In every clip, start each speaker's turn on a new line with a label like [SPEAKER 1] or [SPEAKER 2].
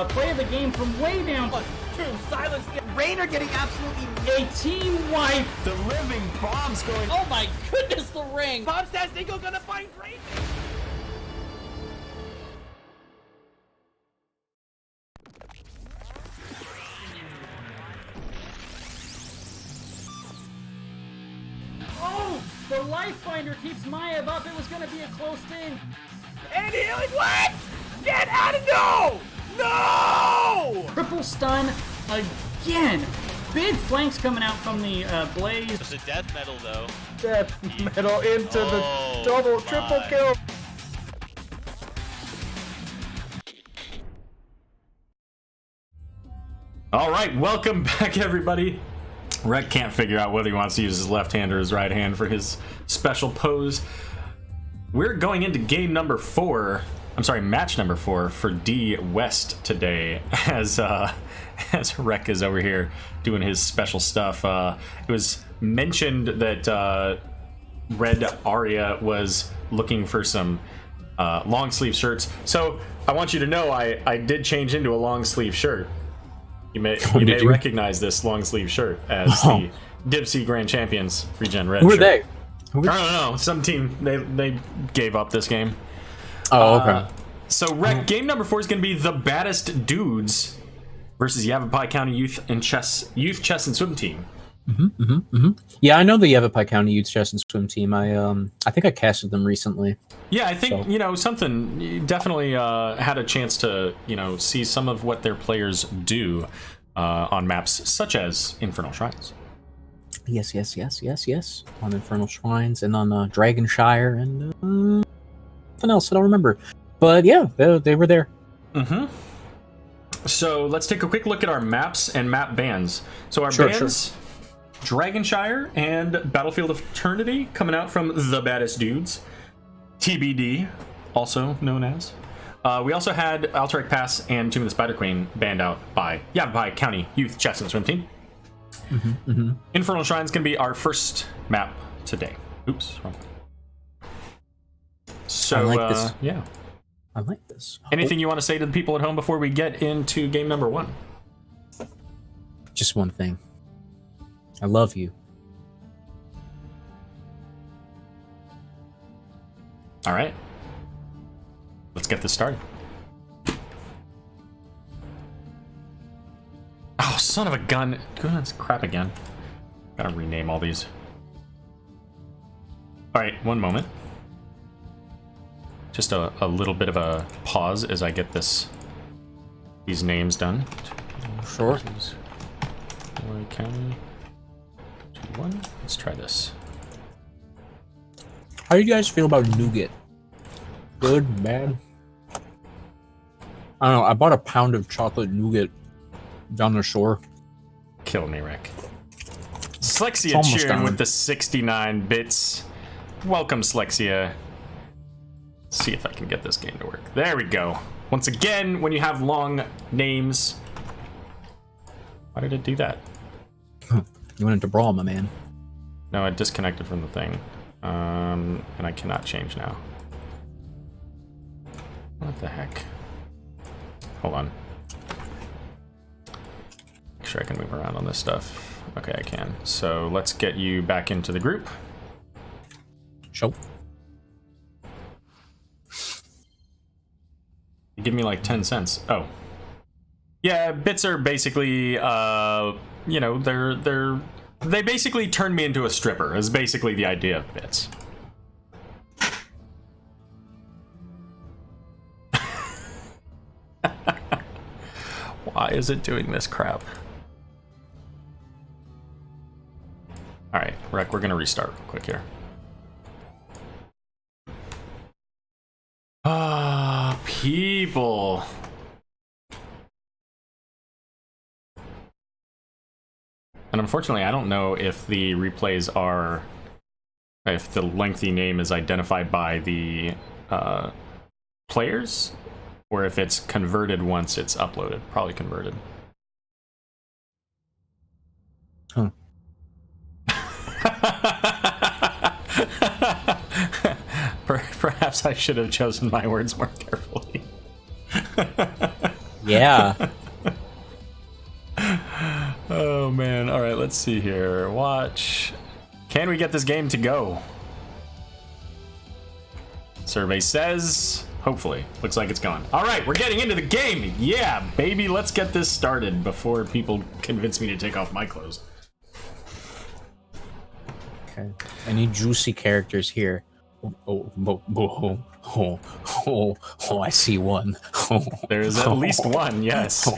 [SPEAKER 1] play of the game from way down.
[SPEAKER 2] Two, silence. Rainer getting absolutely
[SPEAKER 1] A team wipe.
[SPEAKER 3] The living bomb's going.
[SPEAKER 2] Oh my goodness, the ring. Bombstastic gonna find Rainer.
[SPEAKER 1] Oh, the life finder keeps Maev up. It was gonna be a close thing.
[SPEAKER 2] And healing. What? Get out of no! No!
[SPEAKER 1] Triple stun again. Big flanks coming out from the Blaze.
[SPEAKER 4] It's a death metal though.
[SPEAKER 5] Death metal into the double, triple kill.
[SPEAKER 6] All right, welcome back, everybody. Rek can't figure out whether he wants to use his left hand or his right hand for his special pose. We're going into game number 4. I'm sorry, match number 4 for D West today, as Rek is over here doing his special stuff. It was mentioned that Red Aria was looking for some long sleeve shirts, so I want you to know I did change into a long sleeve shirt. You may recognize this long sleeve shirt as the Dipsy Grand Champions Regen Red.
[SPEAKER 5] Who are
[SPEAKER 6] shirt.
[SPEAKER 5] they?
[SPEAKER 6] I don't know. Some team they gave up this game.
[SPEAKER 5] Oh, okay.
[SPEAKER 6] So Rek, game number 4 is going to be the Baddest Dudes versus Yavapai County Youth Chess and Swim Team.
[SPEAKER 5] Yeah, I know the Yavapai County Youth Chess and Swim Team. I think I casted them recently.
[SPEAKER 6] Yeah, I think something. You definitely had a chance to see some of what their players do on maps such as Infernal Shrines.
[SPEAKER 5] Yes. On Infernal Shrines and on Dragonshire and something else I don't remember. But yeah, they were there.
[SPEAKER 6] So let's take a quick look at our maps and map bans. So our bans, Dragonshire and Battlefield of Eternity, coming out from the Baddest Dudes. TBD, also known as. We also had Alterac Pass and Tomb of the Spider Queen banned out by Yavapai County Youth Chess and Swim Team. Infernal Shrine's gonna be our first map today. Oops, wrong. So
[SPEAKER 5] I like this.
[SPEAKER 6] yeah.
[SPEAKER 5] I like this.
[SPEAKER 6] Anything you want to say to the people at home before we get into game number 1?
[SPEAKER 5] Just one thing. I love you.
[SPEAKER 6] All right. Let's get this started. Oh, son of a gun. That's crap again. Gotta rename all these. All right, one moment. Just a little bit of a pause as I get these names done.
[SPEAKER 5] Sure.
[SPEAKER 6] County. 1. Let's try this.
[SPEAKER 5] How do you guys feel about nougat? Good, bad? I don't know. I bought a pound of chocolate nougat down the shore.
[SPEAKER 6] Kill me, Rick. Slexia cheering with the 69 bits. Welcome, Slexia. See if I can get this game to work. There we go. Once again, when you have long names. Why did it do that?
[SPEAKER 5] You went into brawl, my man.
[SPEAKER 6] No, I disconnected from the thing. And I cannot change now. What the heck? Hold on. Make sure I can move around on this stuff. Okay, I can. So let's get you back into the group.
[SPEAKER 5] Show.
[SPEAKER 6] You give me like 10 cents. Oh. Yeah, bits are basically, they basically turn me into a stripper, is basically the idea of bits. Why is it doing this crap? Alright, Rek, we're gonna restart real quick here. People. And unfortunately, I don't know if the replays are, if the lengthy name is identified by the players, or if it's converted once it's uploaded. Probably converted.
[SPEAKER 5] Huh.
[SPEAKER 6] Perhaps I should have chosen my words more carefully.
[SPEAKER 5] Yeah.
[SPEAKER 6] Oh man. All right, let's see here. Watch. Can we get this game to go? Survey says hopefully. Looks like it's gone. All right, we're getting into the game. Yeah, baby, let's get this started before people convince me to take off my clothes.
[SPEAKER 5] Okay. I need juicy characters here. I see one.
[SPEAKER 6] There's at least one, yes.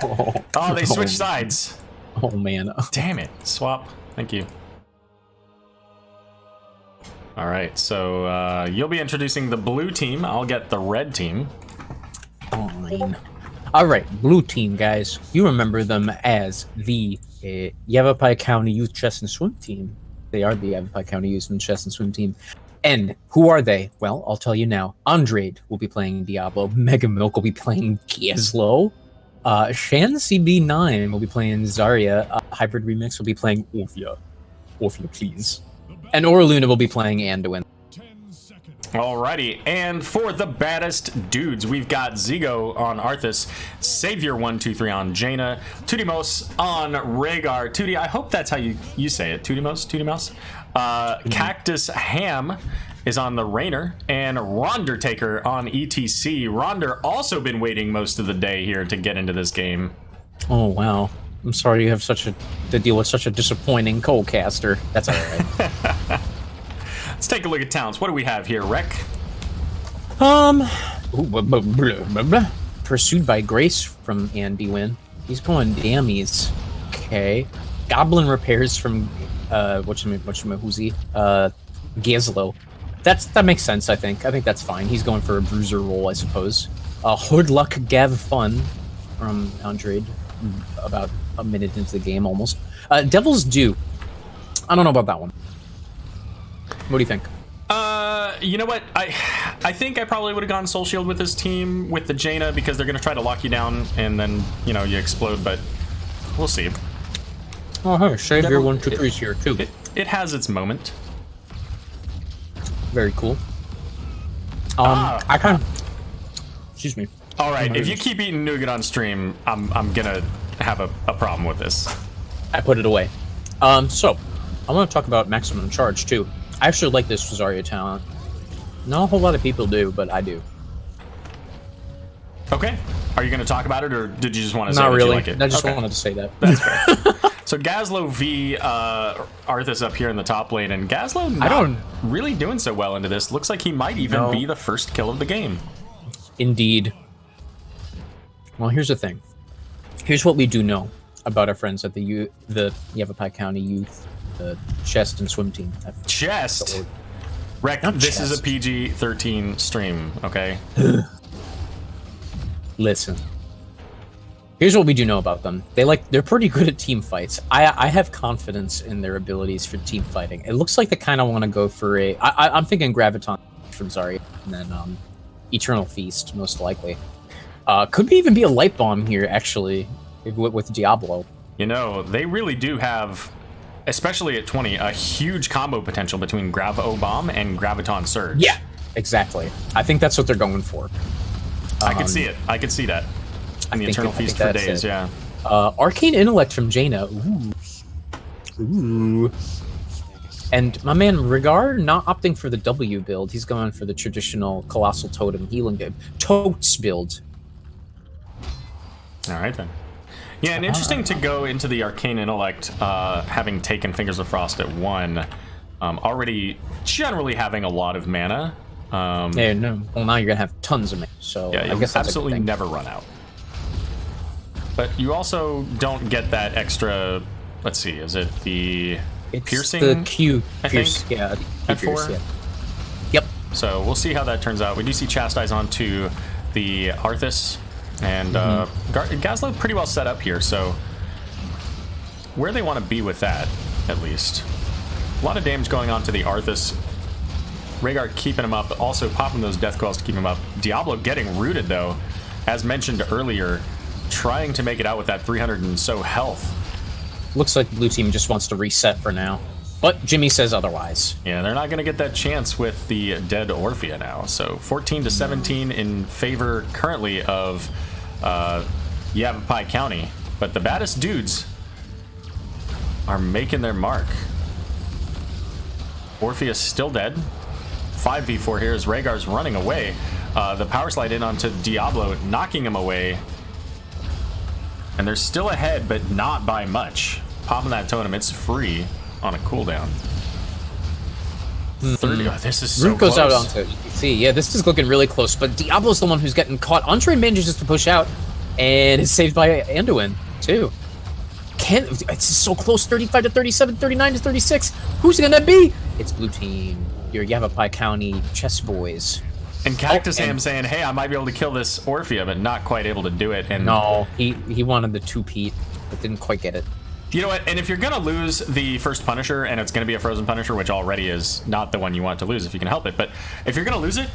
[SPEAKER 6] Oh, they switched sides.
[SPEAKER 5] Oh, man.
[SPEAKER 6] Damn it. Swap. Thank you. All right, so you'll be introducing the blue team. I'll get the red team.
[SPEAKER 5] Fine. All right, blue team, guys. You remember them as the Yavapai County Youth Chess and Swim Team. They are the Yavapai County Youth and Chess and Swim Team. And who are they? Well, I'll tell you now. Andrade will be playing Diablo. Mega Milk will be playing Kieslo. Shan CB9 will be playing Zarya. Hybrid Remix will be playing Orphea. Orphea, please. And Orluna will be playing Anduin.
[SPEAKER 6] Alrighty, and for the baddest dudes, we've got Zigo on Arthas, Savior123 on Jaina, Tudimos on Rhaegar. Tudi, I hope that's how you say it. Tudimos? Cactus Ham is on the Rainer, and Rondertaker on ETC. Ronder also been waiting most of the day here to get into this game.
[SPEAKER 5] Oh, wow. I'm sorry you have to deal with such a disappointing co-caster. That's alright.
[SPEAKER 6] Let's take a look at talents. What do we have here, Rek?
[SPEAKER 5] Pursued by Grace from Anduin. He's going dammies. Okay. Goblin repairs from whatchamahoozy? Gazlo. That makes sense, I think. I think that's fine. He's going for a bruiser role, I suppose. Hoodluck Gav Fun from Andrade. About a minute into the game, almost. Devil's Due. I don't know about that one. What do you think?
[SPEAKER 6] You know what? I think I probably would have gone Soul Shield with this team with the Jaina because they're going to try to lock you down and then, you know, you explode, but we'll see.
[SPEAKER 5] Oh, hey, Savior 123's here, too.
[SPEAKER 6] It has its moment.
[SPEAKER 5] Very cool. I kind of... Excuse me.
[SPEAKER 6] All right, if you keep eating nougat on stream, I'm going to have a problem with this.
[SPEAKER 5] I put it away. So, I want to talk about Maximum Charge, too. I actually like this Zarya talent. Not a whole lot of people do, but I do.
[SPEAKER 6] Okay. Are you going to talk about it, or did you just want to say
[SPEAKER 5] Not
[SPEAKER 6] that
[SPEAKER 5] really.
[SPEAKER 6] you like it?
[SPEAKER 5] I just wanted to say that.
[SPEAKER 6] That's fair. So Gazlo v Arthas up here in the top lane, and Gazlo not really doing so well into this. Looks like he might even be the first kill of the game.
[SPEAKER 5] Indeed. Well, here's the thing. Here's what we do know about our friends at the Yavapai County Youth Chest and Swim Team.
[SPEAKER 6] Chest? Rek, this is a PG-13 stream, okay?
[SPEAKER 5] Listen. Here's what we do know about them. They're pretty good at team fights. I have confidence in their abilities for team fighting. It looks like they kind of want to go for I'm thinking Graviton from Zarya, and then Eternal Feast, most likely. Could even be a Light Bomb here, actually, with Diablo.
[SPEAKER 6] You know, they really do have, especially at 20, a huge combo potential between Grav-O-Bomb and Graviton Surge.
[SPEAKER 5] Yeah, exactly. I think that's what they're going for.
[SPEAKER 6] I could see it. I could see that. And the Eternal Feast for days, yeah.
[SPEAKER 5] Arcane Intellect from Jaina. Ooh. And my man Rhaegar not opting for the W build. He's going for the traditional Colossal Totem healing build. Totes build.
[SPEAKER 6] All right, then. Yeah, and interesting to go into the Arcane Intellect, having taken Fingers of Frost at 1, already generally having a lot of mana.
[SPEAKER 5] Yeah, no. Well, now you're going to have tons of mana, so
[SPEAKER 6] yeah,
[SPEAKER 5] I guess that's
[SPEAKER 6] absolutely never run out. But you also don't get that extra, let's see, is it the piercing?
[SPEAKER 5] The Q.
[SPEAKER 6] I
[SPEAKER 5] Pierce,
[SPEAKER 6] think?
[SPEAKER 5] yeah.
[SPEAKER 6] At 4?
[SPEAKER 5] Yeah. Yep.
[SPEAKER 6] So we'll see how that turns out. We do see Chastise onto the Arthas. And Gazlo pretty well set up here, so where they want to be with that, at least. A lot of damage going on to the Arthas. Rhaegar keeping him up, also popping those Death Quells to keep him up. Diablo getting rooted, though, as mentioned earlier, trying to make it out with that 300 and so health.
[SPEAKER 5] Looks like blue team just wants to reset for now. But Jimmy says otherwise.
[SPEAKER 6] Yeah, they're not going to get that chance with the dead Orphea now. So 14 to 17 in favor currently of Yavapai County. But the baddest dudes are making their mark. Orpheus still dead. 5v4 here as Rhaegar's running away. The power slide in onto Diablo, knocking him away. And they're still ahead, but not by much. Popping that totem, it's free on a cooldown. 30. Oh, this is so
[SPEAKER 5] Root goes
[SPEAKER 6] close.
[SPEAKER 5] out onto ETC. Yeah, this is looking really close, but Diablo's the one who's getting caught. Andre manages to push out and is saved by Anduin, too. It's so close. 35 to 37, 39 to 36. Who's it gonna be? It's blue team. Your Yavapai County chess boys.
[SPEAKER 6] And Cactus Ham saying, hey, I might be able to kill this Orphea, but not quite able to do it. And
[SPEAKER 5] no, he wanted the 2-peat, but didn't quite get it.
[SPEAKER 6] you know what? And if you're going to lose the first Punisher, and it's going to be a Frozen Punisher, which already is not the one you want to lose if you can help it, but if you're going to lose it,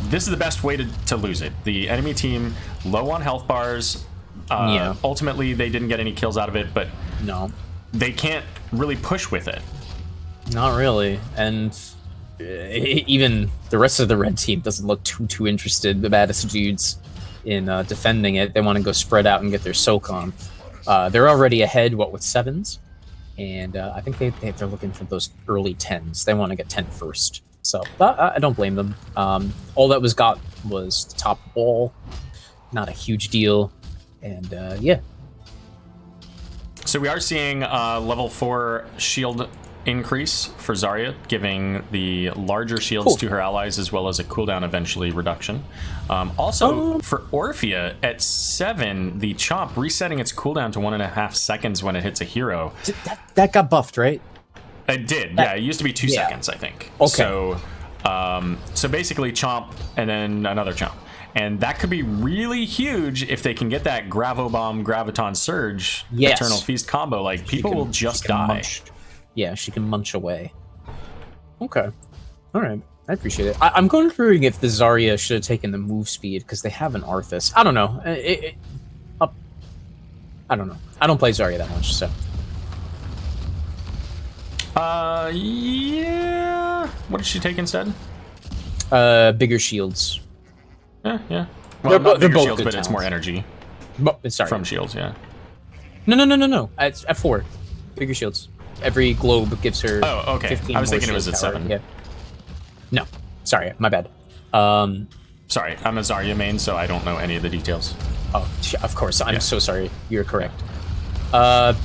[SPEAKER 6] this is the best way to lose it. The enemy team, low on health bars. Ultimately, they didn't get any kills out of it, but
[SPEAKER 5] no,
[SPEAKER 6] they can't really push with it.
[SPEAKER 5] Not really. And even the rest of the red team doesn't look too interested, the baddest dudes, in defending it. They want to go spread out and get their soak on. They're already ahead, with 7s? And I think they're looking for those early 10s. They want to get 10 first. So I don't blame them. All that was got was the top wall. Not a huge deal. And yeah.
[SPEAKER 6] So we are seeing level 4 shield increase for Zarya, giving the larger shields to her allies, as well as a cooldown eventually reduction. Also, for Orphea, at 7, the Chomp resetting its cooldown to 1.5 seconds when it hits a hero.
[SPEAKER 5] That got buffed, right?
[SPEAKER 6] It did, yeah. It used to be 2 seconds, I think.
[SPEAKER 5] Okay.
[SPEAKER 6] So basically Chomp and then another Chomp. And that could be really huge if they can get that Gravo Bomb, Graviton Surge, Eternal Feast combo. Like, people will just die.
[SPEAKER 5] Munch. Yeah, she can munch away. Okay. All right. I appreciate it. I'm wondering if the Zarya should have taken the move speed, because they have an Arthas. I don't know. I don't know. I don't play Zarya that much, so.
[SPEAKER 6] Yeah. What did she take instead?
[SPEAKER 5] Bigger shields.
[SPEAKER 6] Yeah. Well, not
[SPEAKER 5] they're
[SPEAKER 6] bigger
[SPEAKER 5] both
[SPEAKER 6] shields,
[SPEAKER 5] good
[SPEAKER 6] but it's more energy.
[SPEAKER 5] Sorry.
[SPEAKER 6] From shields, yeah.
[SPEAKER 5] No. It's at 4. Bigger shields. Every globe gives her.
[SPEAKER 6] Oh, okay.
[SPEAKER 5] 15
[SPEAKER 6] I was
[SPEAKER 5] more
[SPEAKER 6] thinking it was
[SPEAKER 5] shield
[SPEAKER 6] at
[SPEAKER 5] power.
[SPEAKER 6] 7.
[SPEAKER 5] Yeah. No. Sorry, my bad.
[SPEAKER 6] Sorry, I'm a Zarya main, so I don't know any of the details.
[SPEAKER 5] Oh, of course. I'm so sorry. You're correct. A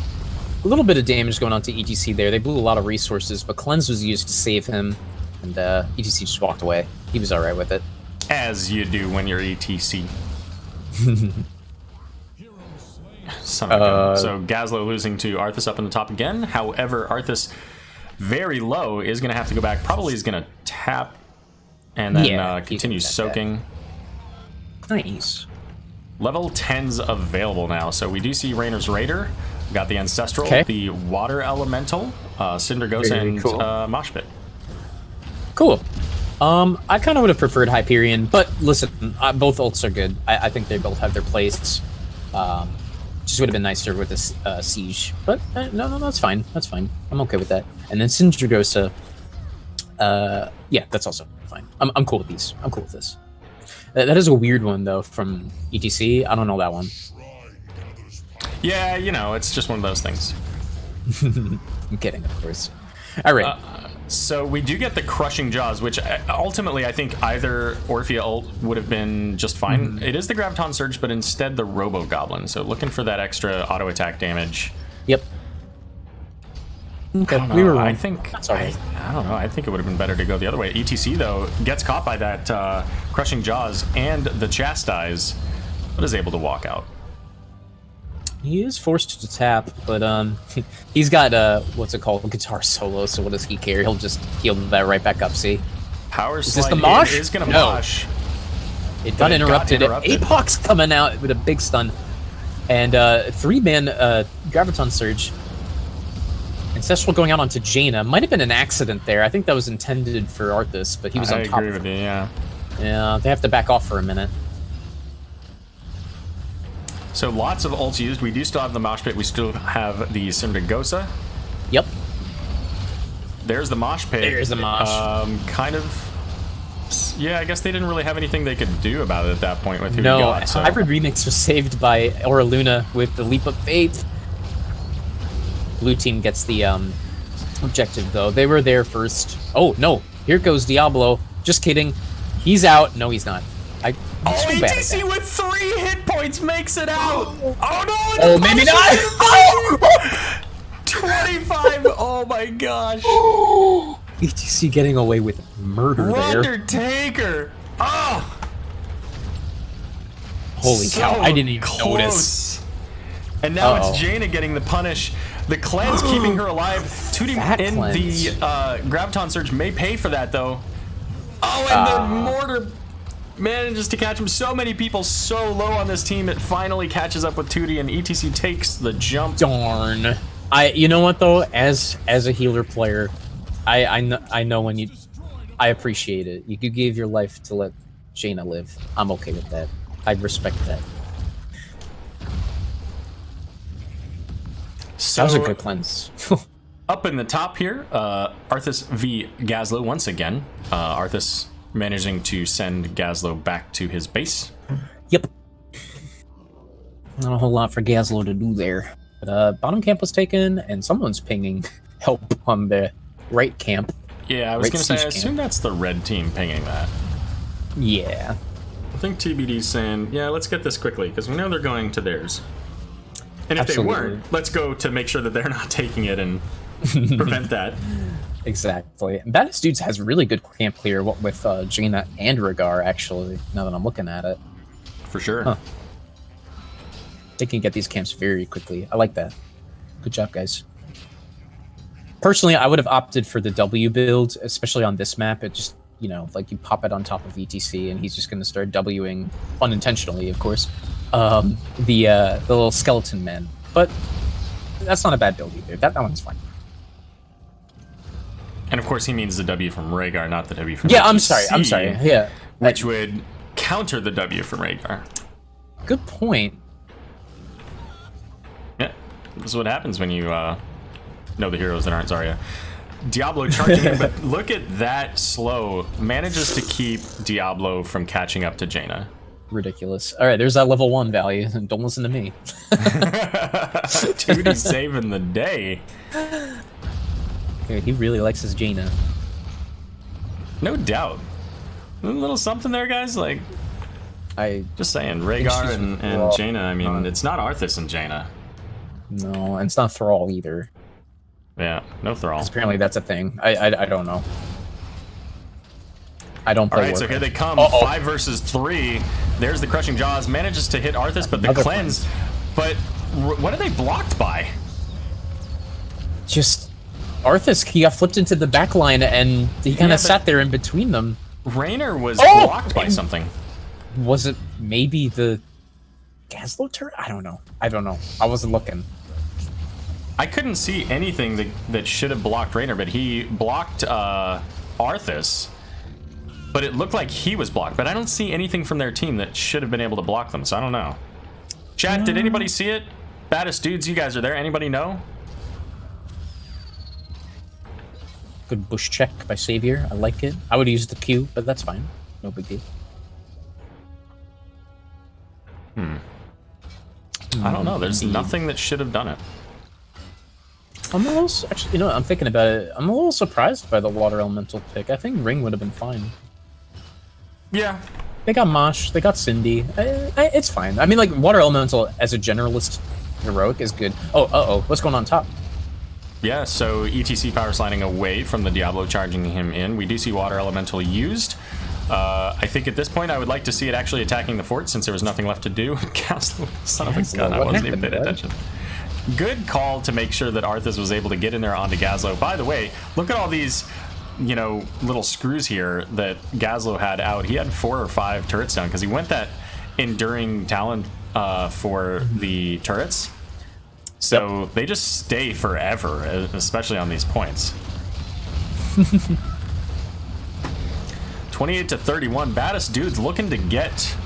[SPEAKER 5] little bit of damage going on to ETC there. They blew a lot of resources, but Cleanse was used to save him, and ETC just walked away. He was all right with it.
[SPEAKER 6] As you do when you're ETC. Son of a gun. So Gazlo losing to Arthas up in the top again. However, Arthas very low is going to have to go back. Probably is going to tap and then continue soaking.
[SPEAKER 5] Nice.
[SPEAKER 6] Level 10's available now. So we do see Rainer's Raider. We got the Ancestral, the Water Elemental, Cindergosa, and Moshpit.
[SPEAKER 5] Cool. I kind of would have preferred Hyperion, but listen, both ults are good. I think they both have their place. Just would have been nicer with this Siege. But no, that's fine. That's fine. I'm okay with that. And then Cindergosa, yeah, that's also fine. I'm cool with these. I'm cool with this. That is a weird one, though, from ETC. I don't know that one.
[SPEAKER 6] Yeah, it's just one of those things.
[SPEAKER 5] I'm kidding, of course. All right.
[SPEAKER 6] So we do get the Crushing Jaws, which ultimately I think either Orphea ult would have been just fine. It is the Graviton Surge, but instead the Robo Goblin. So looking for that extra auto attack damage.
[SPEAKER 5] Yep. Okay,
[SPEAKER 6] we were wrong. I don't know. I think it would have been better to go the other way. ETC, though, gets caught by that Crushing Jaws and the Chastise, but is able to walk out.
[SPEAKER 5] He is forced to tap, but he's got what's it called, guitar solo. So what does he care? He'll just heal that right back up. See,
[SPEAKER 6] power slide.
[SPEAKER 5] Is this the mosh?
[SPEAKER 6] Is gonna mosh.
[SPEAKER 5] It got interrupted. Apox coming out with a big stun, and 3-man Graviton Surge. Ancestral going out onto Jaina. Might have been an accident there. I think that was intended for Arthas, but he was on top.
[SPEAKER 6] I agree with you. Yeah.
[SPEAKER 5] Yeah, they have to back off for a minute.
[SPEAKER 6] So lots of ults used. We do still have the Mosh Pit. We still have the Cindergosa.
[SPEAKER 5] Yep.
[SPEAKER 6] There's the Mosh Pit.
[SPEAKER 5] There's the Mosh.
[SPEAKER 6] Kind of yeah, I guess they didn't really have anything they could do about it at that point with who
[SPEAKER 5] No,
[SPEAKER 6] he got. So.
[SPEAKER 5] Hybrid Remix was saved by Aura Luna with the Leap of Faith. Blue team gets the objective, though. They were there first. Oh, no. Here goes Diablo. Just kidding. He's out. No, he's not. He's so bad at
[SPEAKER 6] ETC
[SPEAKER 5] that.
[SPEAKER 6] with 3 hit points makes it out. Oh, no.
[SPEAKER 5] Oh, maybe not.
[SPEAKER 6] 25. Oh, my gosh.
[SPEAKER 5] ETC getting away with murder there.
[SPEAKER 6] Undertaker. Oh.
[SPEAKER 5] Holy cow. I didn't even
[SPEAKER 6] close.
[SPEAKER 5] notice.
[SPEAKER 6] And now
[SPEAKER 5] Uh-oh.
[SPEAKER 6] it's Jaina getting the punish. The cleanse keeping her alive. Tootie
[SPEAKER 5] Fat
[SPEAKER 6] in
[SPEAKER 5] cleanse.
[SPEAKER 6] the Graviton Surge may pay for that, though. Oh, and the Mortar manages to catch him. So many people so low on this team, it finally catches up with Tootie, and ETC takes the jump.
[SPEAKER 5] Darn. You know what, though? As a healer player, I know when you... I appreciate it. You gave your life to let Jaina live. I'm okay with that. I respect that.
[SPEAKER 6] So,
[SPEAKER 5] That was a good cleanse.
[SPEAKER 6] up in the top here, Arthas v Gazlo once again. Arthas managing to send Gazlo back to his base.
[SPEAKER 5] Yep. Not a whole lot for Gazlo to do there. But bottom camp was taken, and someone's pinging help on the right camp.
[SPEAKER 6] Yeah, I was
[SPEAKER 5] Right
[SPEAKER 6] going to say, I
[SPEAKER 5] siege
[SPEAKER 6] assume that's the red team pinging that.
[SPEAKER 5] Yeah.
[SPEAKER 6] I think TBD's saying, yeah, let's get this quickly, because we know they're going to theirs. And if
[SPEAKER 5] Absolutely.
[SPEAKER 6] they weren't, let's go to make sure that they're not taking it and prevent that.
[SPEAKER 5] Exactly. And Baddest Dudez has really good camp clear with Jaina and Rhaegar, actually, now that I'm looking at it.
[SPEAKER 6] For sure.
[SPEAKER 5] Huh. They can get these camps very quickly. I like that. Good job, guys. Personally, I would have opted for the W build, especially on this map. It just, you know, like you pop it on top of ETC, and he's just going to start Wing unintentionally, of course. The little skeleton man, but that's not a bad build either. That one's fine.
[SPEAKER 6] And of course, he means the W from Rhaegar, not the W from
[SPEAKER 5] Yeah,
[SPEAKER 6] ETC,
[SPEAKER 5] I'm sorry. Yeah,
[SPEAKER 6] which would counter the W from Rhaegar.
[SPEAKER 5] good point.
[SPEAKER 6] Yeah, this is what happens when you know the heroes that aren't Zarya. Diablo charging him, but look at that slow. Manages to keep Diablo from catching up to Jaina.
[SPEAKER 5] Ridiculous. All right, there's that level 1 value. Don't listen to me.
[SPEAKER 6] Tootie's saving the day.
[SPEAKER 5] Okay, he really likes his Jaina.
[SPEAKER 6] No doubt. A little something there, guys. Like, just saying, Rhaegar
[SPEAKER 5] she's
[SPEAKER 6] and
[SPEAKER 5] raw.
[SPEAKER 6] Jaina. I mean, it's not Arthas and Jaina.
[SPEAKER 5] No, and it's not Thrall either.
[SPEAKER 6] Yeah, no Thrall.
[SPEAKER 5] 'Cause apparently that's a thing. I don't know. I don't play
[SPEAKER 6] All right, so
[SPEAKER 5] Warcraft.
[SPEAKER 6] here they come.
[SPEAKER 5] Uh-oh.
[SPEAKER 6] 5 versus 3. There's the Crushing Jaws. Manages to hit Arthas, but the
[SPEAKER 5] Another
[SPEAKER 6] cleanse. But what are they blocked by?
[SPEAKER 5] Just Arthas, he got flipped into the back line, and he kind
[SPEAKER 6] Yeah,
[SPEAKER 5] of
[SPEAKER 6] but-
[SPEAKER 5] sat there in between them.
[SPEAKER 6] Raynor was
[SPEAKER 5] Oh!
[SPEAKER 6] blocked by something.
[SPEAKER 5] Was it maybe the Gazlo turret? I don't know. I wasn't looking.
[SPEAKER 6] I couldn't see anything that should have blocked Raynor, but he blocked Arthas. But it looked like he was blocked. But I don't see anything from their team that should have been able to block them, so I don't know. Chat, did anybody see it? Baddest Dudes, you guys are there. Anybody know?
[SPEAKER 5] Good bush check by Savior. I like it. I would use the Q, but that's fine. No big deal.
[SPEAKER 6] I don't know. There's nothing that should have done it.
[SPEAKER 5] I'm a little, actually, you know, I'm thinking about it. I'm a little surprised by the Water Elemental pick. I think Ring would have been fine.
[SPEAKER 6] Yeah.
[SPEAKER 5] They got Mosh, they got Cindy. It's fine. I mean, like, Water Elemental as a generalist heroic is good. Oh, uh-oh. What's going on top?
[SPEAKER 6] Yeah, so ETC power sliding away from the Diablo, charging him in. We do see Water Elemental used. I think at this point I would like to see it actually attacking the fort since there was nothing left to do. Castle, son of a gun, I
[SPEAKER 5] What
[SPEAKER 6] wasn't even
[SPEAKER 5] happened,
[SPEAKER 6] paying
[SPEAKER 5] bud?
[SPEAKER 6] attention. Good call to make sure that Arthas was able to get in there onto Gazlo. By the way, look at all these, you know, little screws here that Gazlo had out. He had 4 or 5 turrets down because he went that Enduring Talon for the turrets. So they just stay forever, especially on these points. 28-31. Baddest Dudes looking to get,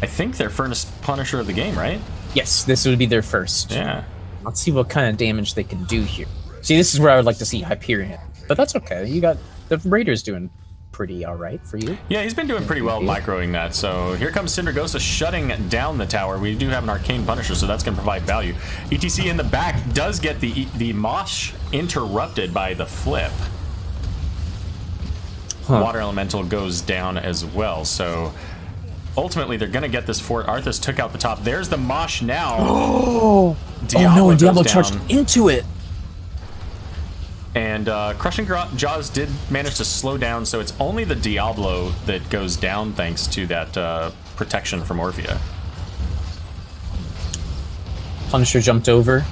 [SPEAKER 6] I think, their first Punisher of the game, right?
[SPEAKER 5] Yes, this would be their first.
[SPEAKER 6] Yeah.
[SPEAKER 5] Let's see what kind of damage they can do here. See, this is where I would like to see Hyperion. But that's okay. You got the Raiders doing pretty all right for you.
[SPEAKER 6] Yeah, he's been doing pretty well microing that. So here comes Syndragosa shutting down the tower. We do have an Arcane Punisher, so that's going to provide value. ETC in the back does get the Mosh interrupted by the flip. Water Elemental goes down as well, so ultimately they're going to get this fort. Arthas took out the top. There's the Mosh now.
[SPEAKER 5] Oh no, and Diablo charged into it.
[SPEAKER 6] And Crushing Jaws did manage to slow down, so it's only the Diablo that goes down thanks to that protection from Orphea.
[SPEAKER 5] Punisher jumped over.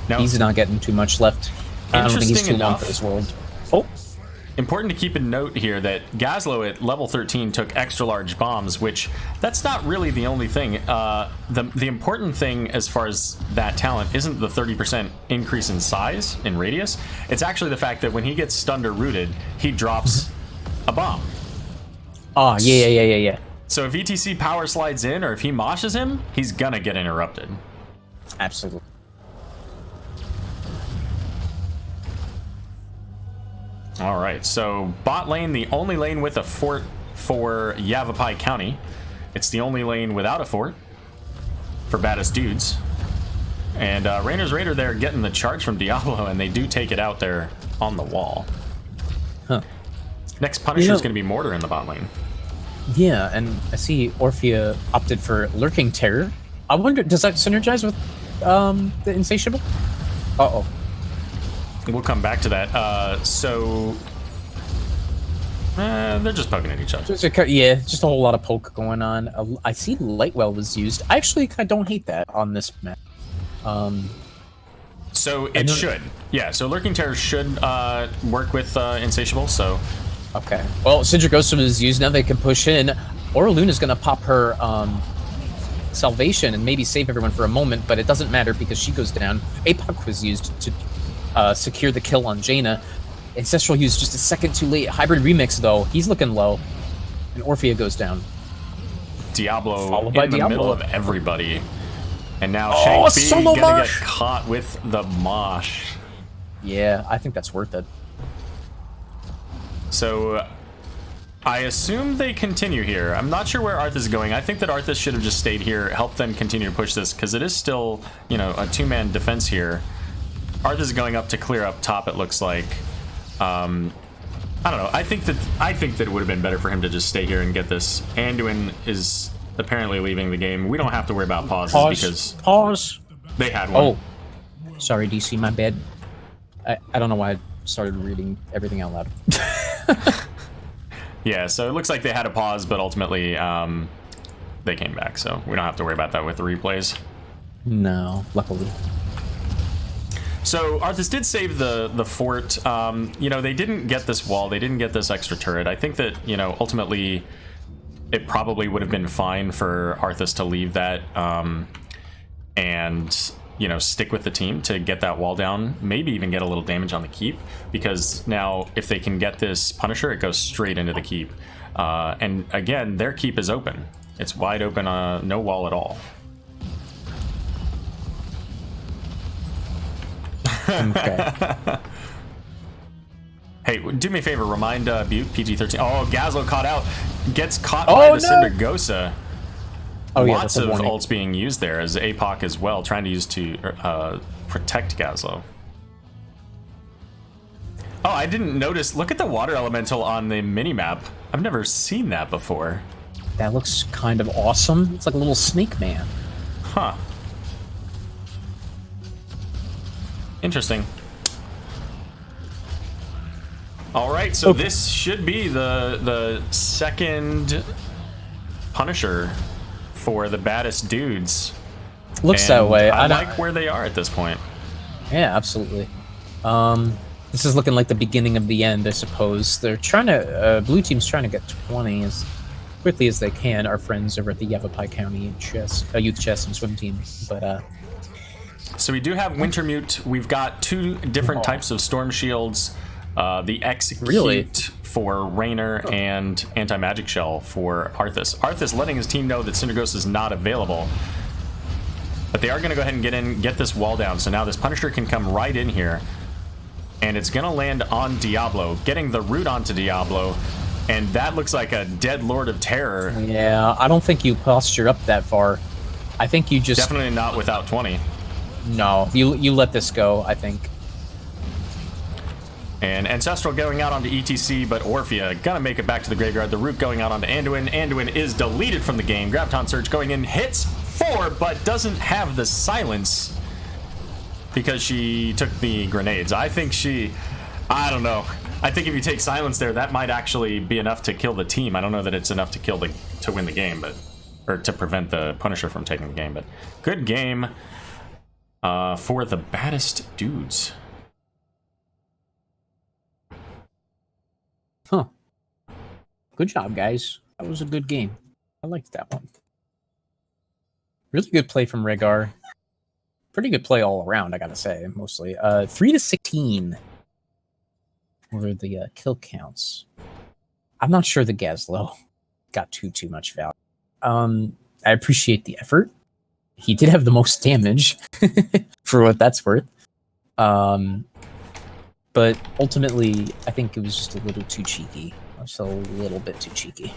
[SPEAKER 6] Now,
[SPEAKER 5] he's not getting too much left. I don't think he's too long for this world. Oh.
[SPEAKER 6] Important to keep in note here that Gazlo at level 13 took extra large bombs, which that's not really the only thing. The important thing as far as that talent isn't the 30% increase in size, in radius. It's actually the fact that when he gets stunned or rooted, he drops a bomb.
[SPEAKER 5] Oh, yeah.
[SPEAKER 6] So if ETC power slides in or if he moshes him, he's gonna get interrupted.
[SPEAKER 5] Absolutely.
[SPEAKER 6] All right, so bot lane, the only lane with a fort for Yavapai County. It's the only lane without a fort for Baddest Dudes. And Rainer's Raider there getting the charge from Diablo, and they do take it out there on the wall.
[SPEAKER 5] Huh.
[SPEAKER 6] Next Punisher is going to be Mortar in the bot lane.
[SPEAKER 5] Yeah, and I see Orphea opted for Lurking Terror. I wonder, does that synergize with the Insatiable? Uh-oh.
[SPEAKER 6] We'll come back to that. They're just poking at each other.
[SPEAKER 5] Just a whole lot of poke going on. I see Lightwell was used. I actually kind of don't hate that on this map.
[SPEAKER 6] So it should. Yeah, so Lurking Terror should work with Insatiable, so...
[SPEAKER 5] Okay. Well, Syndragosa was used. Now they can push in. Oraluna's going to pop her Salvation and maybe save everyone for a moment, but it doesn't matter because she goes down. APOC was used to secure the kill on Jaina. Ancestral used just a second too late. Hybrid Remix, though, he's looking low. And Orphea goes down.
[SPEAKER 6] Diablo in the middle of everybody. And now
[SPEAKER 5] Oh,
[SPEAKER 6] Shank B gonna get
[SPEAKER 5] mosh!
[SPEAKER 6] caught with the mosh.
[SPEAKER 5] Yeah, I think that's worth it.
[SPEAKER 6] So I assume they continue here. I'm not sure where Arthas is going. I think that Arthas should have just stayed here, helped them continue to push this, because it is still, you know, a two-man defense here. Arthas is going up to clear up top, it looks like. I don't know. I think that it would have been better for him to just stay here and get this. Anduin is apparently leaving the game. We don't have to worry about pauses because they had one.
[SPEAKER 5] Oh, sorry, DC, my bad. I don't know why I started reading everything out loud.
[SPEAKER 6] Yeah, so it looks like they had a pause, but ultimately they came back, so we don't have to worry about that with the replays.
[SPEAKER 5] No, luckily.
[SPEAKER 6] So Arthas did save the fort. You know, they didn't get this wall. They didn't get this extra turret. I think that, you know, ultimately it probably would have been fine for Arthas to leave that and, you know, stick with the team to get that wall down. Maybe even get a little damage on the keep. Because now if they can get this Punisher, it goes straight into the keep. And again, their keep is open. It's wide open, no wall at all.
[SPEAKER 5] Okay.
[SPEAKER 6] Hey, do me a favor, remind Butte, PG-13. Oh, Gazlo caught out. Gets caught by the Syndragosa.
[SPEAKER 5] Oh, yeah,
[SPEAKER 6] Lots of ults being used there, as APOC as well, trying to use to protect Gazlo. Oh, I didn't notice. Look at the water elemental on the mini-map. I've never seen that before.
[SPEAKER 5] That looks kind of awesome. It's like a little snake man.
[SPEAKER 6] Huh. Interesting. All right, so this should be the second Punisher for the Baddest Dudes.
[SPEAKER 5] Looks that way.
[SPEAKER 6] I like where they are at this point.
[SPEAKER 5] Yeah, absolutely. This is looking like the beginning of the end, I suppose. They're trying to, blue team's trying to get 20 as quickly as they can. Our friends over at the Yavapai County Youth Chess and Swim Team, but
[SPEAKER 6] so we do have Wintermute. We've got two different types of Storm Shields. The Execute for Rainer and Anti-Magic Shell for Arthas. Arthas letting his team know that Syndragosa is not available. But they are going to go ahead and get this wall down. So now this Punisher can come right in here and it's gonna land on Diablo, getting the root onto Diablo, and that looks like a dead Lord of Terror.
[SPEAKER 5] Yeah, I don't think you posture up that far. I think you just...
[SPEAKER 6] Definitely not without 20.
[SPEAKER 5] No, you let this go, I think.
[SPEAKER 6] And Ancestral going out onto ETC, but Orphea gonna make it back to the graveyard. The root going out onto Anduin. Anduin is deleted from the game. Graviton Surge going in, hits 4, but doesn't have the silence because she took the grenades. I don't know. I think if you take silence there, that might actually be enough to kill the team. I don't know that it's enough to win the game, or to prevent the Punisher from taking the game. But good game for the Baddest Dudes.
[SPEAKER 5] Huh. Good job, guys. That was a good game. I liked that one. Really good play from Rhaegar. Pretty good play all around, I gotta say, mostly. 3-16 were the kill counts. I'm not sure the Gazlo got too much value. I appreciate the effort. He did have the most damage, for what that's worth. But ultimately, I think it was just a little too cheeky. Just a little bit too cheeky.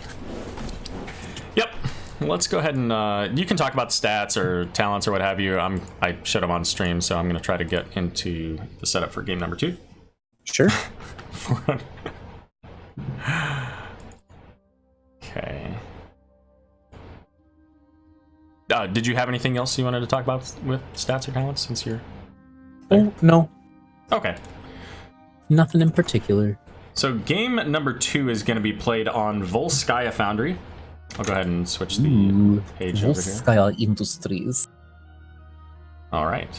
[SPEAKER 6] Yep. Let's go ahead and you can talk about stats or talents or what have you. I shut them on stream, so I'm going to try to get into the setup for game number 2.
[SPEAKER 5] Sure.
[SPEAKER 6] Okay. Did you have anything else you wanted to talk about with stats or talents since you're there?
[SPEAKER 5] Oh, no.
[SPEAKER 6] Okay.
[SPEAKER 5] Nothing in particular.
[SPEAKER 6] So game number 2 is going to be played on Volskaya Foundry. I'll go ahead and switch the page over here.
[SPEAKER 5] Volskaya Industries.
[SPEAKER 6] All right.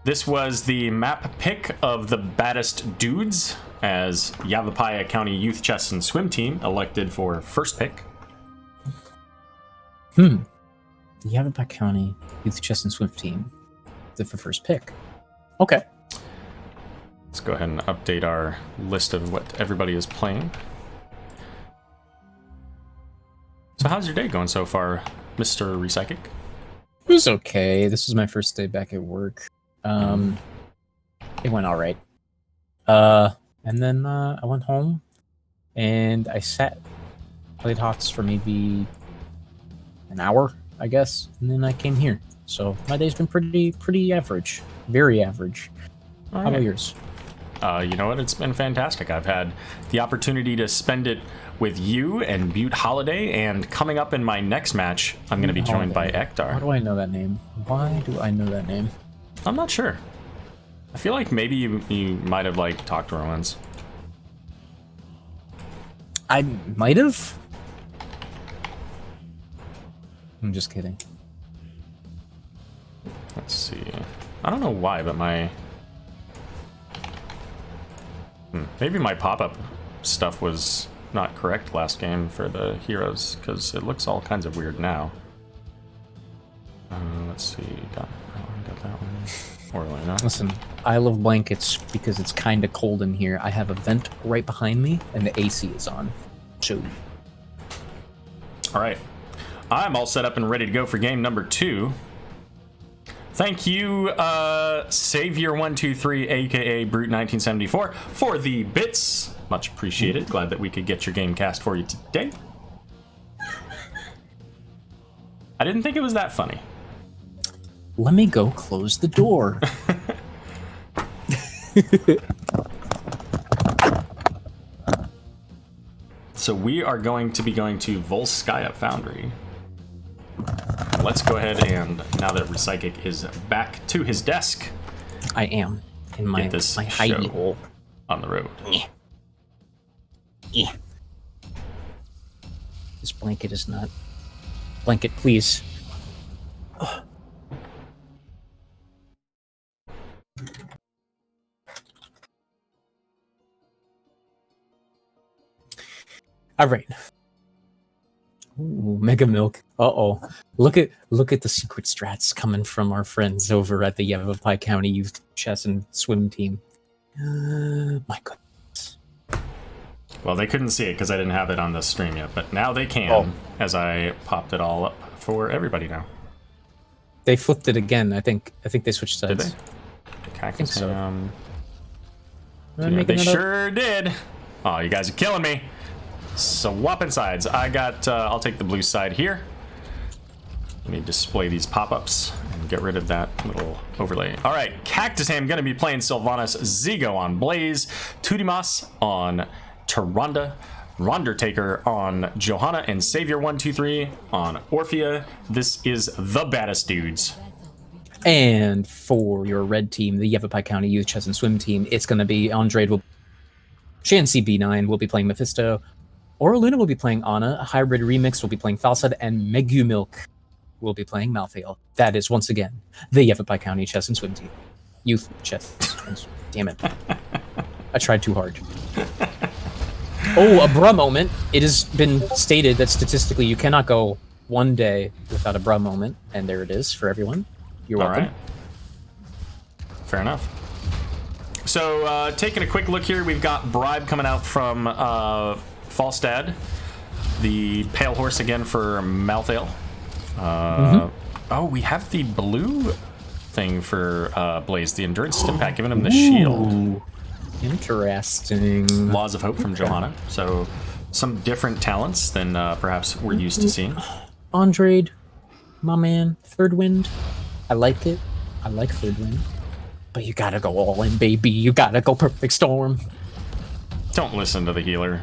[SPEAKER 6] This was the map pick of the Baddest Dudes as Yavapai County Youth Chess and Swim Team elected for first pick.
[SPEAKER 5] The Yavapai County Youth Chess and Swim Team did for first pick. Okay.
[SPEAKER 6] Let's go ahead and update our list of what everybody is playing. So how's your day going so far, Mr. Repsychic?
[SPEAKER 5] It was okay. This was my first day back at work. It went all right. And then I went home and I played HOTS for maybe an hour, I guess, and then I came here. So my day's been pretty average, very average. How about yours?
[SPEAKER 6] You know what? It's been fantastic. I've had the opportunity to spend it with you and Butte Holiday, and coming up in my next match, I'm going to be joined by Ektar.
[SPEAKER 5] Why do I know that name? Why do I know that name?
[SPEAKER 6] I'm not sure. I feel like maybe you might have talked to her once.
[SPEAKER 5] I might have. I'm just kidding.
[SPEAKER 6] Let's see. I don't know why, but maybe my pop-up stuff was not correct last game for the heroes, because it looks all kinds of weird now. Let's see. Got that one. Orlando.
[SPEAKER 5] Listen, I love blankets because it's kind of cold in here. I have a vent right behind me, and the AC is on. So.
[SPEAKER 6] All right. I'm all set up and ready to go for game number 2. Thank you, Savior123, aka Brute1974, for the bits. Much appreciated. Glad that we could get your game cast for you today. I didn't think it was that funny.
[SPEAKER 5] Let me go close the door.
[SPEAKER 6] So we are going to be going to Volskaya Foundry. Let's go ahead and, now that Repsychic is back to his desk,
[SPEAKER 5] I am in my hidey hole
[SPEAKER 6] on the road.
[SPEAKER 5] Yeah. This blanket is not. Blanket, please. Ugh. All right. Ooh, Mega Milk. Uh-oh. Look at the secret strats coming from our friends over at the Yavapai County Youth Chess and Swim Team. My goodness.
[SPEAKER 6] Well, they couldn't see it because I didn't have it on the stream yet, but now they can, as I popped it all up for everybody now.
[SPEAKER 5] They flipped it again. I think they switched sides.
[SPEAKER 6] Did they?
[SPEAKER 5] I think so. Am I
[SPEAKER 6] Yeah,
[SPEAKER 5] making
[SPEAKER 6] they
[SPEAKER 5] it up?
[SPEAKER 6] sure did. Oh, you guys are killing me. Swapping sides. I got, I'll take the blue side here. Let me display these pop-ups and get rid of that little overlay. All right, Cactus Ham going to be playing Sylvanas, Zigo on Blaze, Tudimas on Tyrande, Rondertaker on Johanna, and Savior123 on Orphea. This is the Baddest Dudes.
[SPEAKER 5] And for your red team, the Yavapai County Youth Chess and Swim team, it's going to be Andrade will Shancy B9 will be playing Mephisto. Oraluna will be playing Ana. Hybrid Remix will be playing Falsad. And Megumilk will be playing Malthael. That is, once again, the Yavapai County Chess and Swim team. Youth Chess and Swim. Damn it. I tried too hard. Oh, a bruh moment. It has been stated that statistically you cannot go one day without a bruh moment. And there it is for everyone. You're welcome.
[SPEAKER 6] All right. Fair enough. So, taking a quick look here, we've got Bribe coming out from Falstad. The Pale Horse again for Malthael. Oh, we have the blue thing for Blaze, the Endurance Stim Pack, giving him the shield.
[SPEAKER 5] Interesting.
[SPEAKER 6] Laws of Hope from Johanna. So, some different talents than perhaps we're used to seeing.
[SPEAKER 5] Andrade, my man, Third Wind. I like it. I like Third Wind. But you gotta go all in, baby. You gotta go Perfect Storm.
[SPEAKER 6] Don't listen to the healer.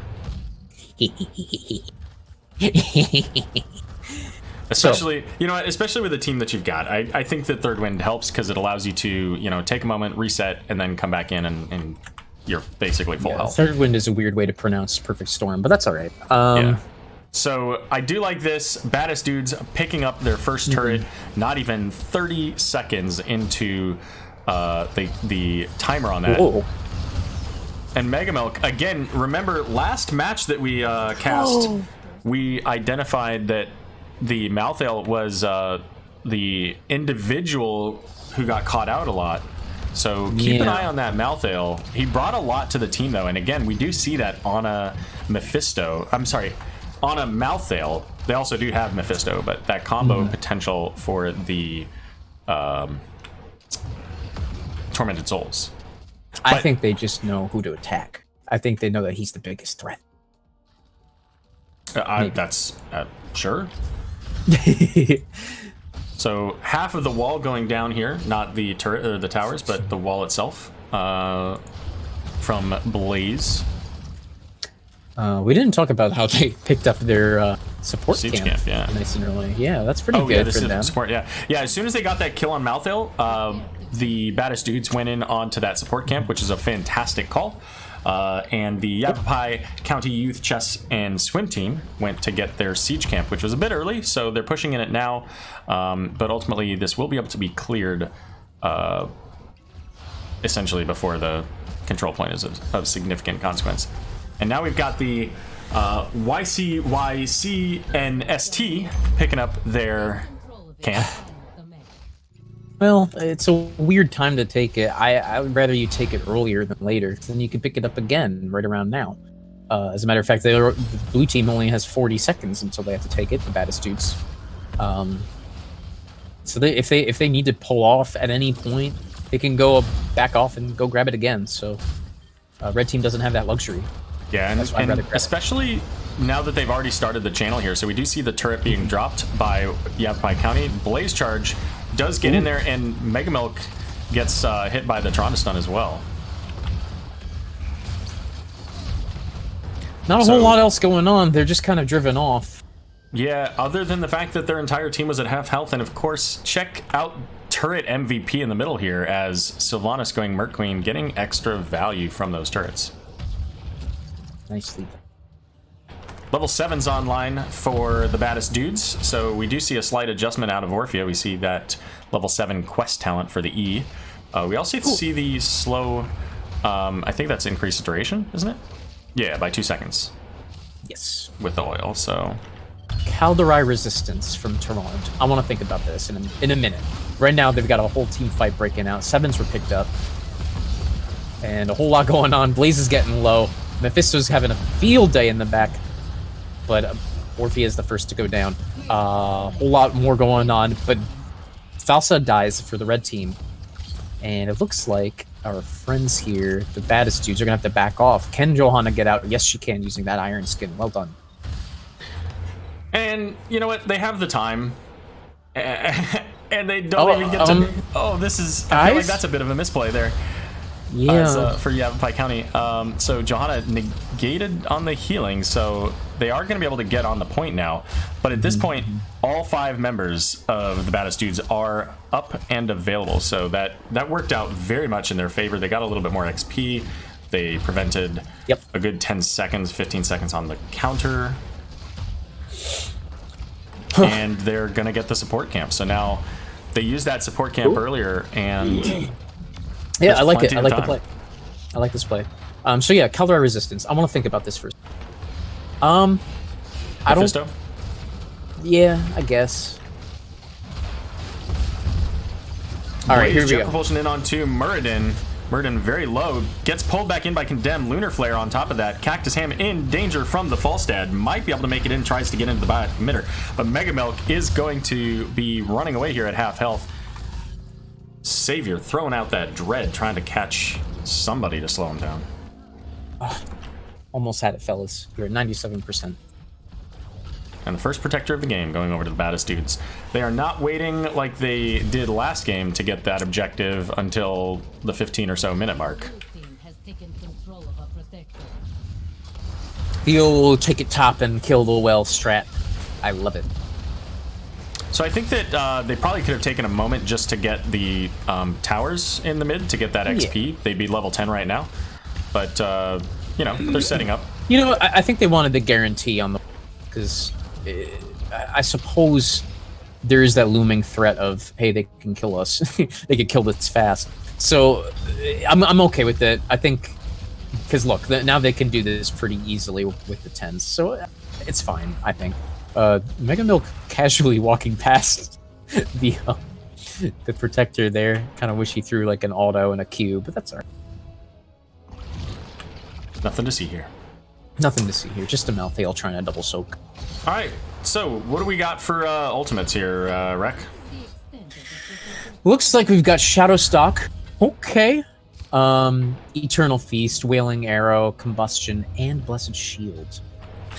[SPEAKER 6] Especially, you know what, especially with the team that you've got. I think that Third Wind helps because it allows you to, you know, take a moment, reset, and then come back in and you're basically full health.
[SPEAKER 5] Third Wind is a weird way to pronounce Perfect Storm, but that's all right.
[SPEAKER 6] Yeah. So I do like this. Baddest Dudes picking up their first turret, not even 30 seconds into the timer on that.
[SPEAKER 5] Whoa.
[SPEAKER 6] And Megamilk, again, remember last match that we cast, we identified that the Malthael was the individual who got caught out a lot. So keep an eye on that Malthael. He brought a lot to the team, though. And again, we do see that on a Mephisto. I'm sorry, on a Malthael. They also do have Mephisto, but that combo potential for the Tormented Souls.
[SPEAKER 5] I think they just know who to attack. I think they know that he's the biggest threat.
[SPEAKER 6] That's sure. So half of the wall going down here, not the turret or the towers, but the wall itself from Blaze.
[SPEAKER 5] We didn't talk about how they picked up their support
[SPEAKER 6] Siege
[SPEAKER 5] camp.
[SPEAKER 6] Yeah.
[SPEAKER 5] Nice and early. Yeah, that's pretty good
[SPEAKER 6] Yeah,
[SPEAKER 5] for them.
[SPEAKER 6] support. Yeah. As soon as they got that kill on Malthael, the Baddest Dudes went in onto that support camp, which is a fantastic call. And the Yavapai County Youth Chess and Swim team went to get their siege camp, which was a bit early, so they're pushing in it now. But ultimately, this will be able to be cleared essentially before the control point is of significant consequence. And now we've got the YCYC and ST picking up their camp.
[SPEAKER 5] Well, it's a weird time to take it. I would rather you take it earlier than later, then you can pick it up again right around now. As a matter of fact, the blue team only has 40 seconds until they have to take it, the Baddest Dudes. So if they need to pull off at any point, they can go back off and go grab it again. So red team doesn't have that luxury.
[SPEAKER 6] Yeah, and especially now that they've already started the channel here, so we do see the turret being dropped by Yavapai County. Blaze Charge does get in there, and Megamilk gets hit by the Tyrande stun as well.
[SPEAKER 5] Not a whole lot else going on. They're just kind of driven off.
[SPEAKER 6] Yeah, other than the fact that their entire team was at half health, and of course, check out turret MVP in the middle here as Sylvanas going Merc Queen, getting extra value from those turrets.
[SPEAKER 5] Nicely done.
[SPEAKER 6] Level 7's online for the Baddest Dudes, so we do see a slight adjustment out of Orphea. We see that level 7 quest talent for the E. We also see the slow, I think that's increased duration, isn't it? Yeah, by 2 seconds.
[SPEAKER 5] Yes.
[SPEAKER 6] With the oil, so...
[SPEAKER 5] Calderai resistance from Tyrande. I want to think about this in a minute. Right now, they've got a whole team fight breaking out. 7s were picked up. And a whole lot going on. Blaze is getting low. Mephisto's having a field day in the back. But Orphea is the first to go down. A whole lot more going on. But Falsa dies for the red team. And it looks like our friends here, the baddest dudes, are gonna have to back off. Can Johanna get out? Yes, she can, using that iron skin. Well done.
[SPEAKER 6] And you know what? They have the time. And they don't even get to... Oh, this is... I feel like that's a bit of a misplay there.
[SPEAKER 5] Yeah.
[SPEAKER 6] For Yavapai County. So Johanna negated on the healing, so they are going to be able to get on the point now. But at this point, all 5 members of the Baddest Dudes are up and available. So that worked out very much in their favor. They got a little bit more XP. They prevented a good 10 seconds, 15 seconds on the counter. And they're going to get the support camp. So now they used that support camp earlier, and
[SPEAKER 5] yeah, I like it. I like the play. I like this play. So yeah, Caldera resistance. I want to think about this first. I don't. Yeah, I guess. All right, here we go.
[SPEAKER 6] Propulsion in onto Muradin. Muradin very low, gets pulled back in by Condemn. Lunar Flare on top of that. Cactus Ham in danger from the Falstad. Might be able to make it in, tries to get into the bot emitter. But Mega Milk is going to be running away here at half health. Savior throwing out that dread, trying to catch somebody to slow him down.
[SPEAKER 5] Almost had it, fellas. You're at 97%.
[SPEAKER 6] And the first protector of the game going over to the Baddest Dudes. They are not waiting like they did last game to get that objective until the 15 or so minute mark.
[SPEAKER 5] The old take it top and kill the well strat. I love it.
[SPEAKER 6] So I think that they probably could have taken a moment just to get the towers in the mid to get that XP. Yeah. They'd be level 10 right now. But, you know, they're setting up.
[SPEAKER 5] You know, I think they wanted the guarantee on the... Because I suppose there is that looming threat of, hey, they can kill us. They could kill this fast. So I'm okay with it. I think... Because look, now they can do this pretty easily with the 10s. So it's fine, I think. Mega Milk casually walking past the protector there. Kind of wish he threw like an auto and a Q, but that's alright.
[SPEAKER 6] Nothing to see here.
[SPEAKER 5] Nothing to see here. Just a Malthael trying to double soak.
[SPEAKER 6] All right. So what do we got for ultimates here, Rek?
[SPEAKER 5] Looks like we've got Shadow Stock. Okay. Eternal Feast, Wailing Arrow, Combustion, and Blessed Shield.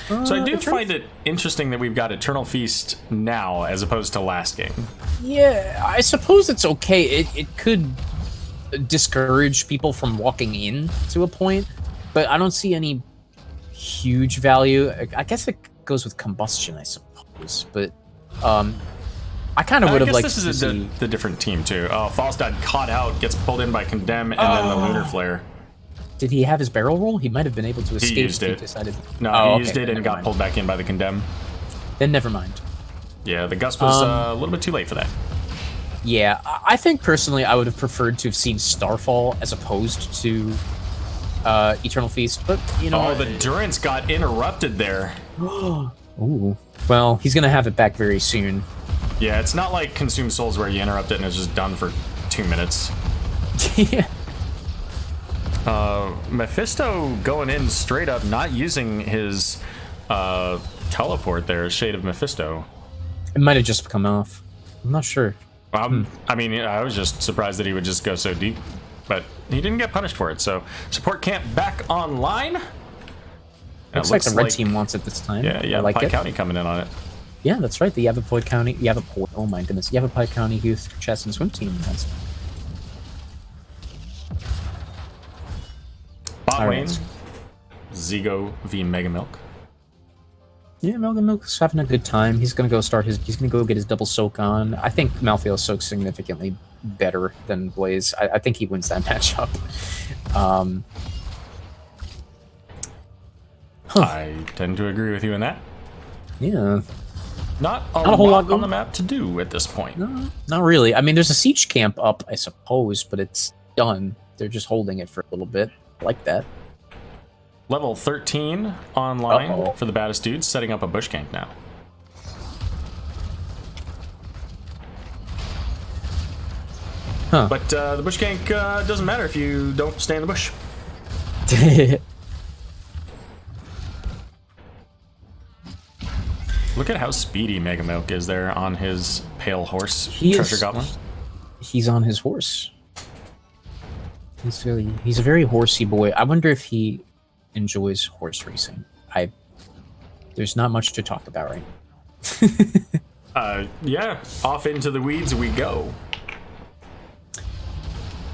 [SPEAKER 6] So I do find it interesting that we've got Eternal Feast now as opposed to last game.
[SPEAKER 5] Yeah, I suppose it's okay. It could discourage people from walking in to a point, but I don't see any huge value. I guess it goes with Combustion, I suppose, but I kind of would have liked to see...
[SPEAKER 6] this is the different team, too. Falstad caught out, gets pulled in by Condemn, and then the Lunar Flare.
[SPEAKER 5] Did he have his barrel roll? He might have been able to escape.
[SPEAKER 6] He used it.
[SPEAKER 5] He decided...
[SPEAKER 6] No, he used it and got pulled back in by the Condemn.
[SPEAKER 5] Then never mind.
[SPEAKER 6] Yeah, the Gust was a little bit too late for that.
[SPEAKER 5] Yeah, I think personally I would have preferred to have seen Starfall as opposed to Eternal Feast, but you know...
[SPEAKER 6] Oh, the Durance got interrupted there.
[SPEAKER 5] Ooh. Well, he's going to have it back very soon.
[SPEAKER 6] Yeah, it's not like Consume Souls where you interrupt it and it's just done for 2 minutes.
[SPEAKER 5] Yeah.
[SPEAKER 6] Mephisto going in straight up, not using his teleport there, Shade of Mephisto.
[SPEAKER 5] It might have just come off. I'm not sure.
[SPEAKER 6] I mean, I was just surprised that he would just go so deep, but he didn't get punished for it. So support camp back online.
[SPEAKER 5] Looks like the red team wants it this time.
[SPEAKER 6] Yeah, Yavapai County coming in on it.
[SPEAKER 5] Yeah, that's right. The Yavapai County, oh my goodness, Yavapai County Youth Chess and Swim Team. That's...
[SPEAKER 6] Bot lane, Zigo v Mega Milk.
[SPEAKER 5] Yeah, Mega Milk's having a good time. He's gonna go start his. He's gonna go get his double soak on. I think Malthael soaks significantly better than Blaze. I think he wins that matchup.
[SPEAKER 6] I tend to agree with you in that.
[SPEAKER 5] Yeah.
[SPEAKER 6] Not a whole lot on the map to do at this point.
[SPEAKER 5] No, not really. I mean, there's a siege camp up, I suppose, but it's done. They're just holding it for a little bit. I like that.
[SPEAKER 6] Level 13 online for the Baddest Dudes, setting up a bush gank now.
[SPEAKER 5] Huh.
[SPEAKER 6] But the bush gank doesn't matter if you don't stay in the bush. Look at how speedy Mega Milk is there on his pale horse treasure goblin.
[SPEAKER 5] He's on his horse. He's a very horsey boy. I wonder if he enjoys horse racing. There's not much to talk about right now.
[SPEAKER 6] Yeah, off into the weeds we go.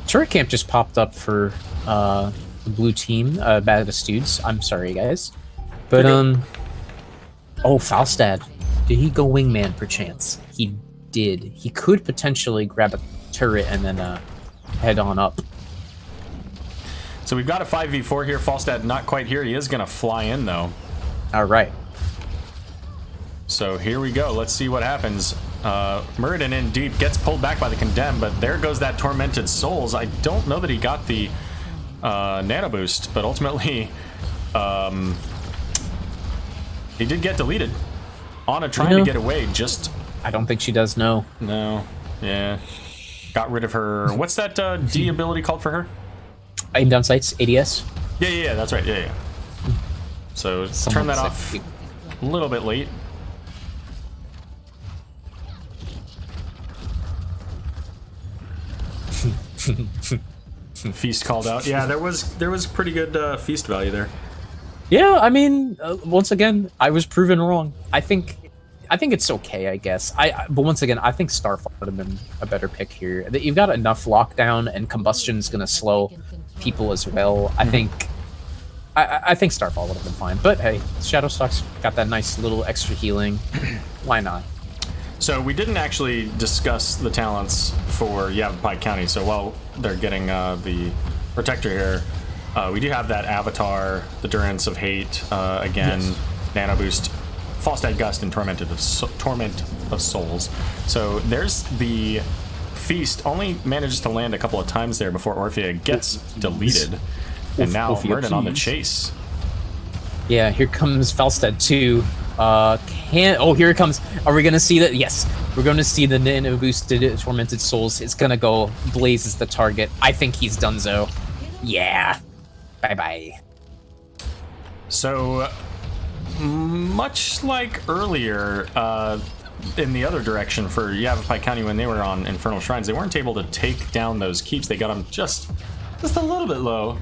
[SPEAKER 5] Turret camp just popped up for the blue team, Baddest Dudez. I'm sorry, guys. But, oh, Falstad. Did he go wingman, perchance? He did. He could potentially grab a turret and then head on up.
[SPEAKER 6] So we've got a 5v4 here. Falstad not quite here. He is going to fly in, though.
[SPEAKER 5] All right.
[SPEAKER 6] So here we go. Let's see what happens. Muradin in deep, gets pulled back by the Condemn, but there goes that Tormented Souls. I don't know that he got the nano boost, but ultimately he did get deleted. Anna trying to get away, just...
[SPEAKER 5] I don't think she does know.
[SPEAKER 6] No. Yeah. Got rid of her... What's that D ability called for her?
[SPEAKER 5] Aim down sights, ADS.
[SPEAKER 6] Yeah, that's right. Yeah. So turn that off a little bit late. Feast called out. Yeah, there was pretty good feast value there.
[SPEAKER 5] Yeah, I mean, once again, I was proven wrong. I think it's okay, I guess. But once again, I think Starfall would have been a better pick here. You've got enough lockdown, and combustion's gonna slow people as well. I think Starfall would have been fine. But hey, Shadowstock's got that nice little extra healing. Why not?
[SPEAKER 6] So we didn't actually discuss the talents for Yavapai County. So while they're getting the Protector here, we do have that Avatar, the Durance of Hate, again, yes. Nano Boost, Falstad Gust, and Torment of Souls. So there's the Feast. Only manages to land a couple of times there before Orphea gets deleted. And now Murden on the chase.
[SPEAKER 5] Yeah, here comes Falstad too. Oh, here it comes. Are we gonna see that? Yes, we're gonna see the nano boosted Tormented Souls. It's gonna go Blaze as the target. I think he's donezo. Yeah. Bye-bye.
[SPEAKER 6] So, much like earlier, in the other direction for Yavapai County when they were on Infernal Shrines, they weren't able to take down those keeps. They got them just a little bit low.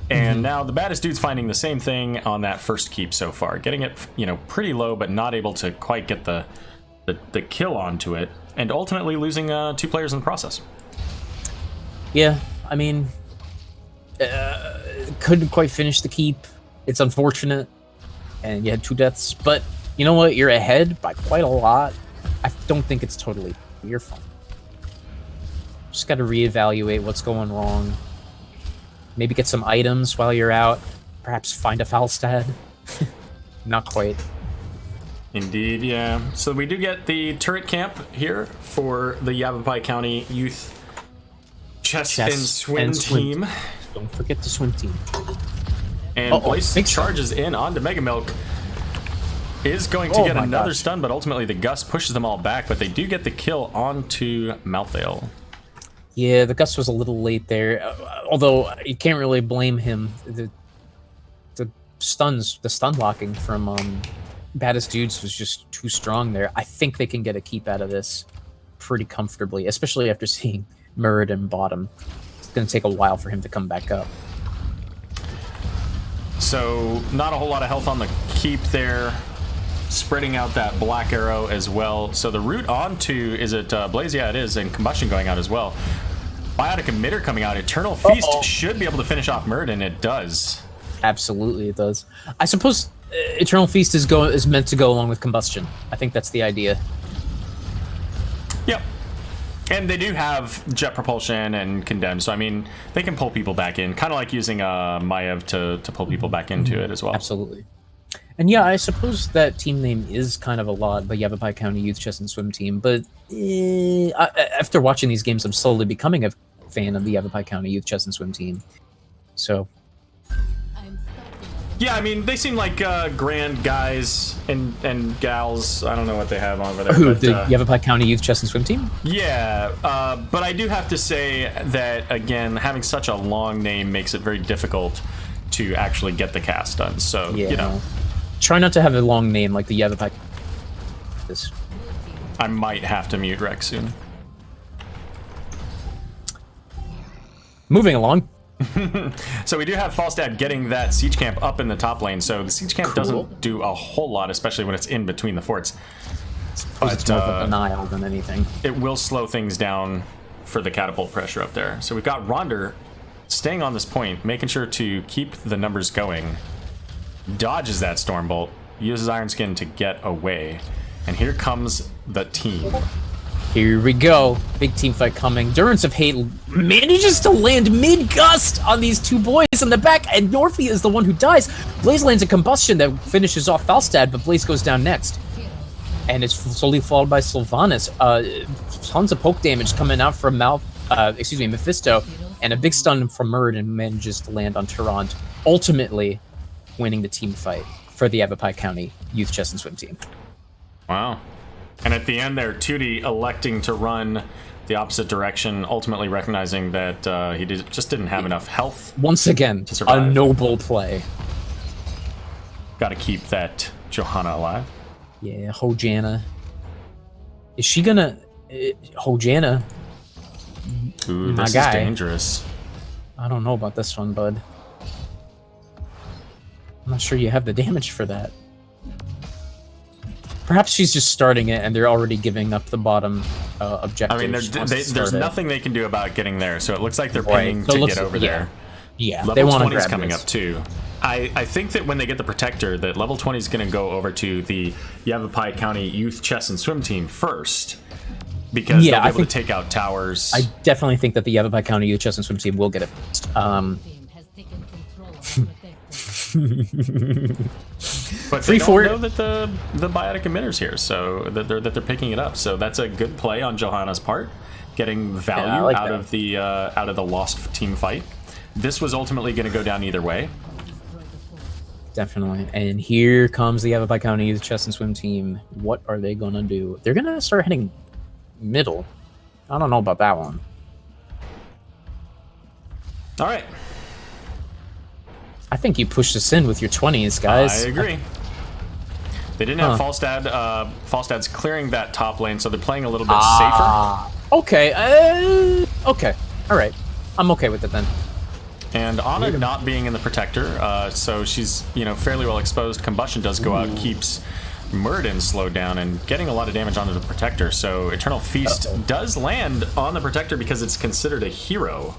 [SPEAKER 6] And now the Baddest Dude's finding the same thing on that first keep so far, getting it, pretty low, but not able to quite get the kill onto it, and ultimately losing 2 players in the process.
[SPEAKER 5] Yeah, I mean, couldn't quite finish the keep. It's unfortunate, and you had 2 deaths. But you know what? You're ahead by quite a lot. I don't think it's totally. You're fine. Just got to reevaluate what's going wrong. Maybe get some items while you're out. Perhaps find a Falstad. Not quite.
[SPEAKER 6] Indeed, yeah. So we do get the turret camp here for the Yavapai County Youth Chess and Swim team.
[SPEAKER 5] Don't forget the swim team.
[SPEAKER 6] And Blaze charges in onto Mega Milk. Is going to get another stun, but ultimately the Gust pushes them all back, but they do get the kill onto Malthael.
[SPEAKER 5] Yeah, the Gust was a little late there, although you can't really blame him. The stun blocking from Baddest Dudez was just too strong there. I think they can get a keep out of this pretty comfortably, especially after seeing Muradin bottom. It's going to take a while for him to come back up.
[SPEAKER 6] So not a whole lot of health on the keep there. Spreading out that Black Arrow as well. So the route onto, is it Blaze? Yeah, it is, and Combustion going out as well. Biotic Emitter coming out. Eternal Feast should be able to finish off Muradin. It does.
[SPEAKER 5] Absolutely, it does. I suppose Eternal Feast is meant to go along with Combustion. I think that's the idea.
[SPEAKER 6] Yep. And they do have jet propulsion and condemn, so I mean, they can pull people back in, kind of like using Maiev to pull people back into it as well.
[SPEAKER 5] Absolutely. And yeah, I suppose that team name is kind of a lot, but Yavapai County Youth Chess and Swim Team. But after watching these games, I'm slowly becoming a fan of the Yavapai County Youth Chess and Swim Team. So,
[SPEAKER 6] yeah, I mean, they seem like grand guys and gals. I don't know what they have over there.
[SPEAKER 5] Who,
[SPEAKER 6] but,
[SPEAKER 5] the Yavapai County Youth Chess and Swim Team?
[SPEAKER 6] Yeah, but I do have to say that, again, having such a long name makes it very difficult to actually get the cast done. So,
[SPEAKER 5] yeah. Try not to have a long name like the Yavapai.
[SPEAKER 6] I might have to mute Rex soon.
[SPEAKER 5] Moving along,
[SPEAKER 6] So we do have Falstad getting that siege camp up in the top lane. So the siege camp doesn't do a whole lot, especially when it's in between the forts. But
[SPEAKER 5] It's more of a denial than anything.
[SPEAKER 6] it will slow things down for the catapult pressure up there. So we've got Ronder staying on this point, making sure to keep the numbers going. Dodges that Stormbolt, uses Iron Skin to get away. And here comes the team.
[SPEAKER 5] Here we go. Big team fight coming. Durance of Hate manages to land mid-gust on these two boys in the back, and Northie is the one who dies. Blaze lands a combustion that finishes off Falstad, but Blaze goes down next. And it's slowly followed by Sylvanas. Tons of poke damage coming out from Mephisto, and a big stun from Murd, and manages to land on Tyrant, ultimately winning the team fight for the Yavapai County Youth Chess and Swim team.
[SPEAKER 6] Wow. And at the end there, Tootie electing to run the opposite direction, ultimately recognizing that he just didn't have enough health.
[SPEAKER 5] Once again,
[SPEAKER 6] to survive.
[SPEAKER 5] a noble play.
[SPEAKER 6] Got to keep that Johanna alive.
[SPEAKER 5] Yeah, Hojana. Is she gonna... Hojana?
[SPEAKER 6] Ooh,
[SPEAKER 5] My
[SPEAKER 6] this
[SPEAKER 5] guy.
[SPEAKER 6] is dangerous.
[SPEAKER 5] I don't know about this one, bud. I'm not sure you have the damage for that. Perhaps she's just starting it, and they're already giving up the bottom objective.
[SPEAKER 6] I mean, there's nothing they can do about getting there, so it looks like they're
[SPEAKER 5] Right.
[SPEAKER 6] paying
[SPEAKER 5] So it
[SPEAKER 6] to
[SPEAKER 5] looks-
[SPEAKER 6] get over
[SPEAKER 5] yeah.
[SPEAKER 6] there.
[SPEAKER 5] Yeah, they
[SPEAKER 6] Level
[SPEAKER 5] want
[SPEAKER 6] 20
[SPEAKER 5] to
[SPEAKER 6] is
[SPEAKER 5] grab
[SPEAKER 6] coming
[SPEAKER 5] this.
[SPEAKER 6] up too. I think that when they get the protector, that level 20 is going to go over to the Yavapai County Youth Chess and Swim team first, because
[SPEAKER 5] Yeah,
[SPEAKER 6] they'll be
[SPEAKER 5] I
[SPEAKER 6] able
[SPEAKER 5] think-
[SPEAKER 6] to take out towers.
[SPEAKER 5] I definitely think that the Yavapai County Youth Chess and Swim team will get it.
[SPEAKER 6] But
[SPEAKER 5] Free
[SPEAKER 6] they
[SPEAKER 5] for
[SPEAKER 6] don't
[SPEAKER 5] it.
[SPEAKER 6] know that the biotic emitter's here, so that they're picking it up. So that's a good play on Johanna's part, getting value
[SPEAKER 5] I like
[SPEAKER 6] out
[SPEAKER 5] that.
[SPEAKER 6] of the lost team fight. This was ultimately going to go down either way.
[SPEAKER 5] Definitely. And here comes the Yavapai County Youth Chess and Swim team. What are they gonna do? They're gonna start heading middle. I don't know about that one.
[SPEAKER 6] All right,
[SPEAKER 5] I think you pushed us in with your 20s, guys.
[SPEAKER 6] I agree. They didn't have Falstad. Falstad's clearing that top lane, so they're playing a little bit safer.
[SPEAKER 5] Okay. Okay. All right. I'm okay with it then.
[SPEAKER 6] And Ana not being in the protector, so she's fairly well exposed. Combustion does go out, keeps Murden slowed down and getting a lot of damage onto the protector. So Eternal Feast does land on the protector because it's considered a hero.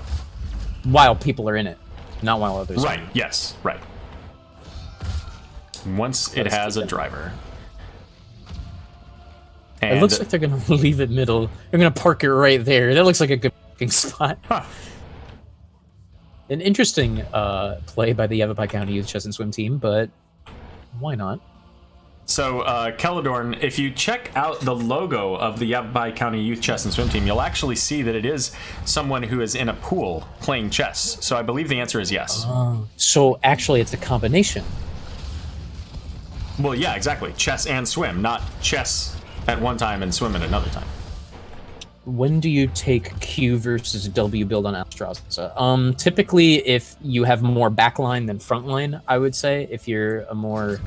[SPEAKER 5] While people are in it, not while others.
[SPEAKER 6] Right.
[SPEAKER 5] Are in it.
[SPEAKER 6] Yes. Right. Once it has a driver. And
[SPEAKER 5] It looks like they're gonna leave it middle. They're gonna park it right there. That looks like a good fucking spot.
[SPEAKER 6] Huh.
[SPEAKER 5] An interesting play by the Yavapai County Youth Chess and Swim team, but why not?
[SPEAKER 6] So, Keladorn, if you check out the logo of the Yavapai County Youth Chess and Swim team, you'll actually see that it is someone who is in a pool playing chess. So I believe the answer is yes.
[SPEAKER 5] So actually, it's a combination.
[SPEAKER 6] Well, yeah, exactly. Chess and swim, not chess at one time and swim at another time.
[SPEAKER 5] When do you take Q versus W build on Alstraza? Typically, if you have more backline than frontline, I would say. If you're a more,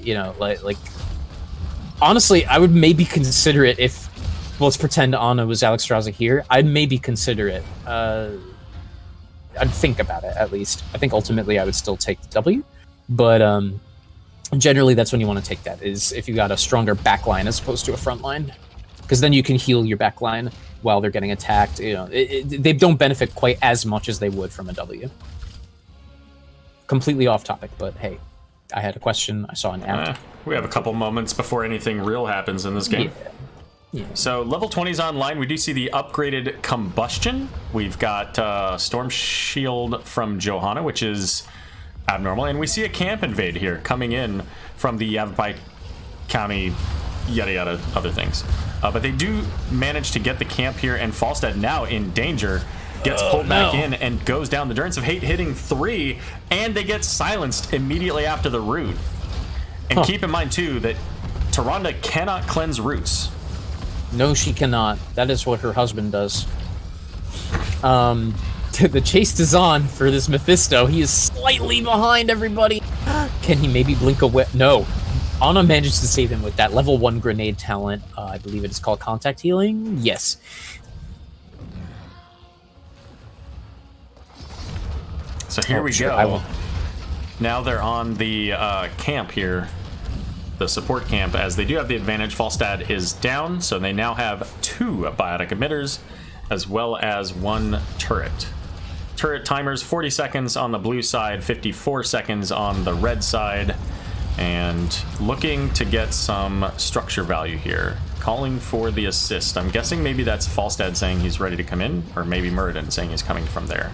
[SPEAKER 5] like honestly, I would maybe consider it if, let's pretend Ana was Alexstrasza here. I'd maybe consider it. I'd think about it at least. I think ultimately I would still take the W, but generally that's when you want to take that, is if you got a stronger backline as opposed to a frontline. Because then you can heal your backline while they're getting attacked. They don't benefit quite as much as they would from a W. Completely off topic, but hey, I had a question. I saw an ad.
[SPEAKER 6] We have a couple moments before anything real happens in this game.
[SPEAKER 5] Yeah.
[SPEAKER 6] So level 20 is online. We do see the upgraded combustion. We've got Storm Shield from Johanna, which is abnormal. And we see a camp invade here coming in from the Yavapai County, yada yada, other things. But they do manage to get the camp here, and Falstad now in danger. Gets pulled back in and goes down. The Durance of Hate hitting 3, and they get silenced immediately after the root. And keep in mind, too, that Tyrande cannot cleanse roots.
[SPEAKER 5] No, she cannot. That is what her husband does. The chase is on for this Mephisto. He is slightly behind everybody. Can he maybe blink away? No. Ana managed to save him with that level 1 grenade talent. I believe it is called contact healing. Yes.
[SPEAKER 6] So here we
[SPEAKER 5] sure,
[SPEAKER 6] go.
[SPEAKER 5] I will.
[SPEAKER 6] Now they're on the camp here, the support camp, as they do have the advantage. Falstad is down, so they now have 2 biotic emitters, as well as 1 turret. Turret timers 40 seconds on the blue side, 54 seconds on the red side, and looking to get some structure value here. Calling for the assist. I'm guessing maybe that's Falstad saying he's ready to come in, or maybe Muradin saying he's coming from there.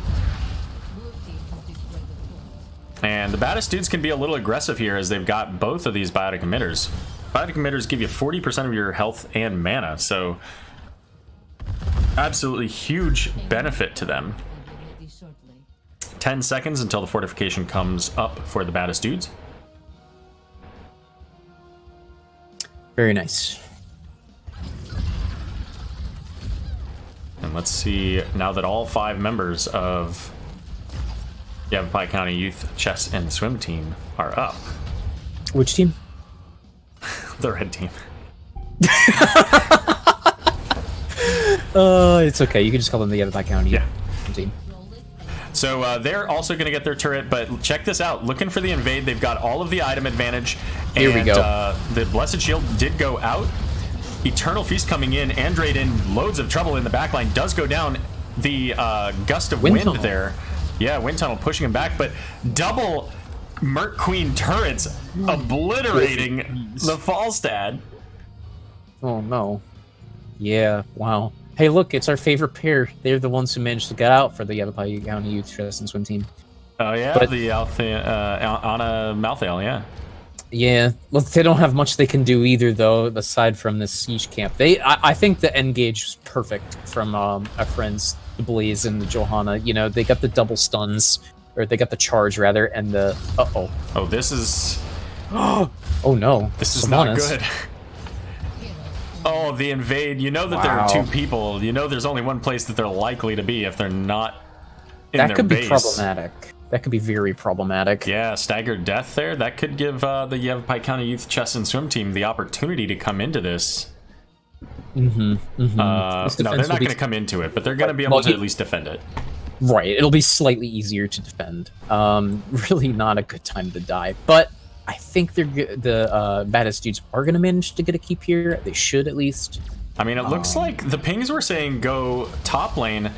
[SPEAKER 6] And the Baddest Dudes can be a little aggressive here as they've got both of these biotic emitters. Biotic emitters give you 40% of your health and mana, so absolutely huge benefit to them. 10 seconds until the fortification comes up for the Baddest Dudes.
[SPEAKER 5] Very nice.
[SPEAKER 6] And let's see, now that all 5 members of Yavapai County Youth Chess and Swim Team are up.
[SPEAKER 5] Which team?
[SPEAKER 6] The red team.
[SPEAKER 5] It's okay. You can just call them the Yavapai County team.
[SPEAKER 6] So they're also going to get their turret, but check this out. Looking for the invade. They've got all of the item advantage.
[SPEAKER 5] Here we go.
[SPEAKER 6] The Blessed Shield did go out. Eternal Feast coming in. Andrade in loads of trouble in the backline. Does go down. The gust of wind there. Yeah, wind tunnel pushing him back, but double Merc Queen turrets obliterating the Falstad.
[SPEAKER 5] Oh no. Yeah, wow. Hey, look, it's our favorite pair. They're the ones who managed to get out for the Yavapai County Youth Chess and Swim Team.
[SPEAKER 6] Oh yeah,
[SPEAKER 5] But-
[SPEAKER 6] the Anna Malthael, yeah.
[SPEAKER 5] Yeah, look, they don't have much they can do either, though, aside from this siege camp. I think the engage was perfect from our friends, the Blaze and the Johanna. You know, they got the double stuns, or they got the charge, rather, and the... Uh-oh.
[SPEAKER 6] Oh, this is...
[SPEAKER 5] Oh, no.
[SPEAKER 6] This is
[SPEAKER 5] Simonis.
[SPEAKER 6] not good. Oh, the invade. You know that there
[SPEAKER 5] Wow.
[SPEAKER 6] are 2 people. You know there's only one place that they're likely to be if they're not in
[SPEAKER 5] That
[SPEAKER 6] their
[SPEAKER 5] could
[SPEAKER 6] base.
[SPEAKER 5] be problematic. That could be very problematic.
[SPEAKER 6] Yeah, staggered death there. That could give the Yavapai County Youth Chess and Swim Team the opportunity to come into this.
[SPEAKER 5] Mm-hmm.
[SPEAKER 6] No, they're not going to come into it, but they're going to be able to at least defend it.
[SPEAKER 5] Right, it'll be slightly easier to defend. Really not a good time to die, but I think the Baddest Dudes are going to manage to get a keep here. They should, at least.
[SPEAKER 6] I mean, it looks like the pings were saying go top lane.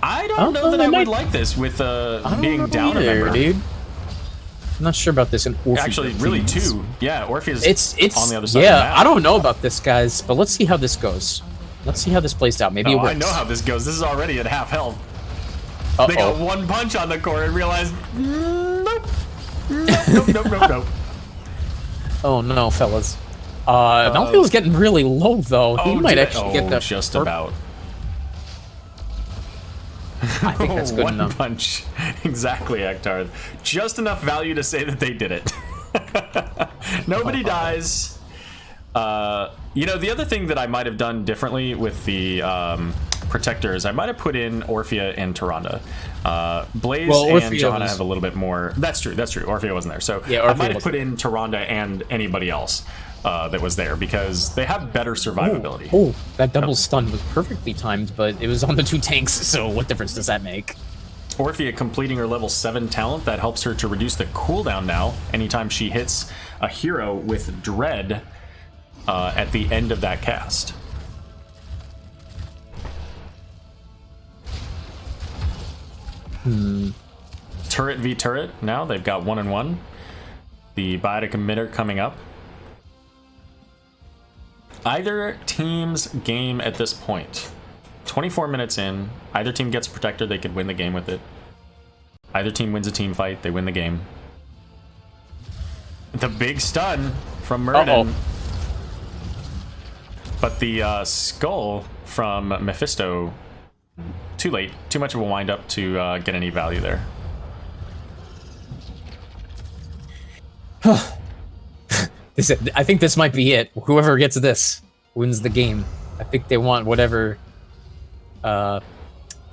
[SPEAKER 6] I don't know that I would like this with being down a member.
[SPEAKER 5] Dude. I'm not sure about this in Orpheus.
[SPEAKER 6] Actually, really 2. Yeah, Orpheus
[SPEAKER 5] It's
[SPEAKER 6] on the other side.
[SPEAKER 5] yeah,
[SPEAKER 6] of the map.
[SPEAKER 5] I don't know about this, guys, but let's see how this goes. Let's see how this plays out. Maybe it
[SPEAKER 6] Oh,
[SPEAKER 5] works.
[SPEAKER 6] I know how this goes. This is already at half health.
[SPEAKER 5] Uh-oh.
[SPEAKER 6] They got 1 punch on the core and realized, nope. Nope.
[SPEAKER 5] Oh no, fellas. Malthael's getting really low though. He might actually get that.
[SPEAKER 6] Just about.
[SPEAKER 5] I think that's good
[SPEAKER 6] 1
[SPEAKER 5] enough.
[SPEAKER 6] punch. Exactly, Ektar. Just enough value to say that they did it. Nobody dies. You know, the other thing that I might have done differently with the protectors, I might have put in Orphea and Tyrande. Blaze and Johanna have a little bit more. That's true. Orphea wasn't there. So
[SPEAKER 5] yeah,
[SPEAKER 6] I might have put in Tyrande and anybody else that was there because they have better survivability.
[SPEAKER 5] Oh, that double stun was perfectly timed, but it was on the 2 tanks, so what difference does that make?
[SPEAKER 6] Orphea completing her level 7 talent, that helps her to reduce the cooldown now anytime she hits a hero with Dread at the end of that cast. Turret v turret now, they've got 1-1. The biotic emitter coming up. Either team's game at this point. 24 minutes in, either team gets a protector, they could win the game with it. Either team wins a team fight, they win the game. The big stun from Muradin. But the skull from Mephisto, too late. Too much of a wind up to get any value there.
[SPEAKER 5] I think this might be it. Whoever gets this wins the game. I think they want whatever the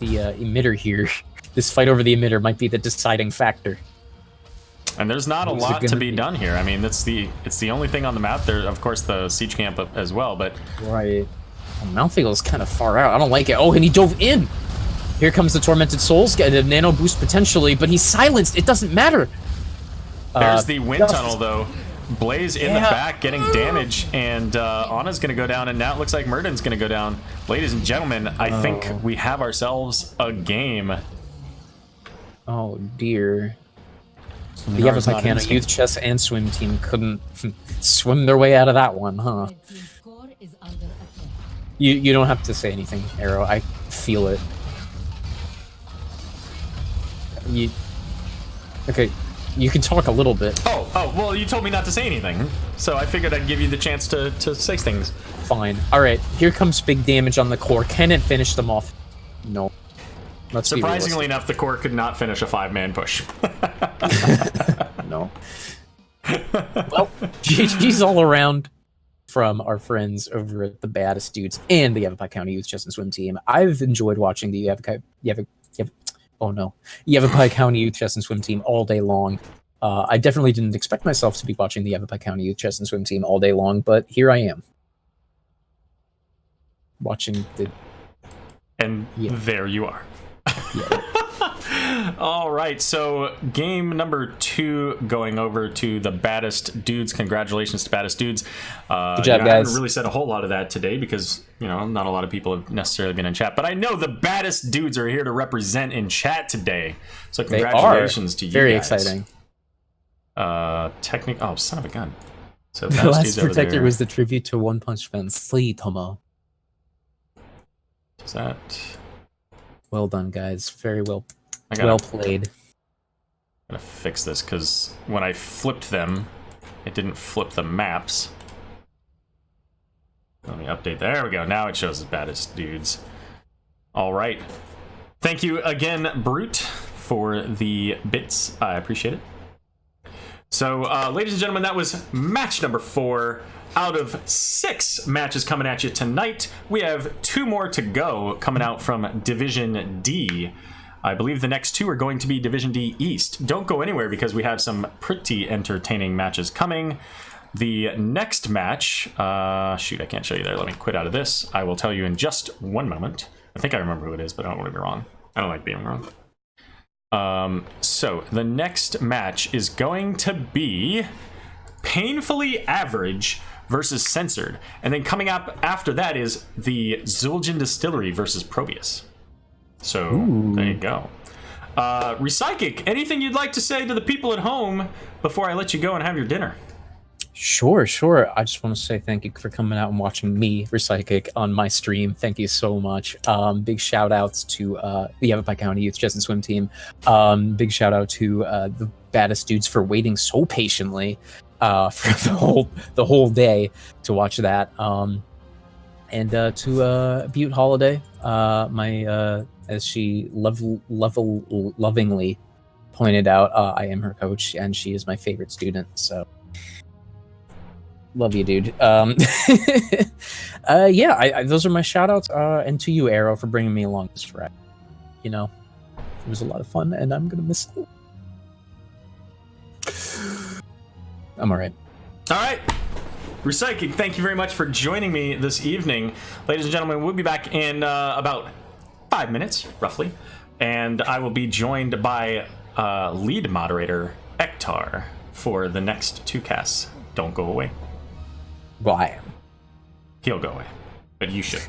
[SPEAKER 5] emitter here. This fight over the emitter might be the deciding factor.
[SPEAKER 6] And there's not a lot to be done here. I mean, it's the only thing on the map. There, of course, the siege camp as well, but
[SPEAKER 5] right. Well, Malthael is kind of far out. I don't like it. Oh, and he dove in. Here comes the Tormented Souls, get a nano boost potentially, but he's silenced. It doesn't matter.
[SPEAKER 6] There's the wind tunnel, though. Blaze in the
[SPEAKER 5] Yeah.
[SPEAKER 6] back, getting damage, and Anna's going to go down, and now it looks like Murden's going to go down. Ladies and gentlemen, I think we have ourselves a game.
[SPEAKER 5] Oh, dear. The
[SPEAKER 6] Minar's
[SPEAKER 5] Yavapai
[SPEAKER 6] not in
[SPEAKER 5] County
[SPEAKER 6] this game.
[SPEAKER 5] Youth Chess and Swim Team couldn't swim their way out of that one, huh? You don't have to say anything, Aero. I feel it. Okay, you can talk a little bit.
[SPEAKER 6] Oh, well, you told me not to say anything, so I figured I'd give you the chance to say things.
[SPEAKER 5] Fine. Alright, here comes big damage on the core. Can it finish them off? No. Let's be
[SPEAKER 6] Surprisingly enough, the core could not finish a 5-man push.
[SPEAKER 5] realistic. No. Well, GG's all around from our friends over at the Baddest Dudes and the Yavapai County Youth Chess and Swim Team. I've enjoyed watching the Yavapai County Youth Chess and Swim Team all day long. I definitely didn't expect myself to be watching the Yavapai County Youth Chess and Swim Team all day long, but here I am. Watching the...
[SPEAKER 6] And there you are.
[SPEAKER 5] Yeah.
[SPEAKER 6] All right, so game number 2 going over to the Baddest Dudes. Congratulations to Baddest Dudes.
[SPEAKER 5] Good job,
[SPEAKER 6] I
[SPEAKER 5] guys.
[SPEAKER 6] haven't really said a whole lot of that today because, not a lot of people have necessarily been in chat. But I know the Baddest Dudes are here to represent in chat today. So congratulations to you
[SPEAKER 5] Very
[SPEAKER 6] guys.
[SPEAKER 5] exciting.
[SPEAKER 6] Oh, son of a gun. So
[SPEAKER 5] The
[SPEAKER 6] Baddest
[SPEAKER 5] last
[SPEAKER 6] Dudes over
[SPEAKER 5] Protector
[SPEAKER 6] there.
[SPEAKER 5] was the tribute to One Punch Man, Tomo.
[SPEAKER 6] Is that...
[SPEAKER 5] Well done, guys. Very well.
[SPEAKER 6] I gotta-
[SPEAKER 5] Well played.
[SPEAKER 6] I'm gonna fix this because when I flipped them, it didn't flip the maps. Let me update. There we go. Now it shows the Baddest Dudes. All right. Thank you again, Brute, for the bits. I appreciate it. So, ladies and gentlemen, that was match number 4 out of 6 matches coming at you tonight. We have 2 more to go coming out from Division D. I believe the next 2 are going to be Division D East. Don't go anywhere because we have some pretty entertaining matches coming. The next match, shoot, I can't show you there. Let me quit out of this. I will tell you in just one moment. I think I remember who it is, but I don't want to be wrong. I don't like being wrong. So the next match is going to be Painfully Average versus Censored. And then coming up after that is the Zul'jin Distillery versus Probius. So there you go. Recyclic, anything you'd like to say to the people at home before I let you go and have your dinner?
[SPEAKER 5] Sure. I just want to say thank you for coming out and watching me, Recyclic, on my stream. Thank you so much. Big shout outs to the Yavapai County Youth Chess and Swim Team. Big shout out to the Baddest Dudes for waiting so patiently for the whole day to watch that. And to Butte Holiday, as she lovingly pointed out, I am her coach and she is my favorite student. So. Love you, dude. Yeah, those are my shout-outs. And to you, Aero, for bringing me along this ride. It was a lot of fun, and I'm going to miss it. I'm all right.
[SPEAKER 6] All right. Recycling, thank you very much for joining me this evening. Ladies and gentlemen, we'll be back in about 5 minutes, roughly. And I will be joined by lead moderator, Ektar, for the next 2 casts. Don't go away.
[SPEAKER 5] Well, I am.
[SPEAKER 6] He'll go away, but you should.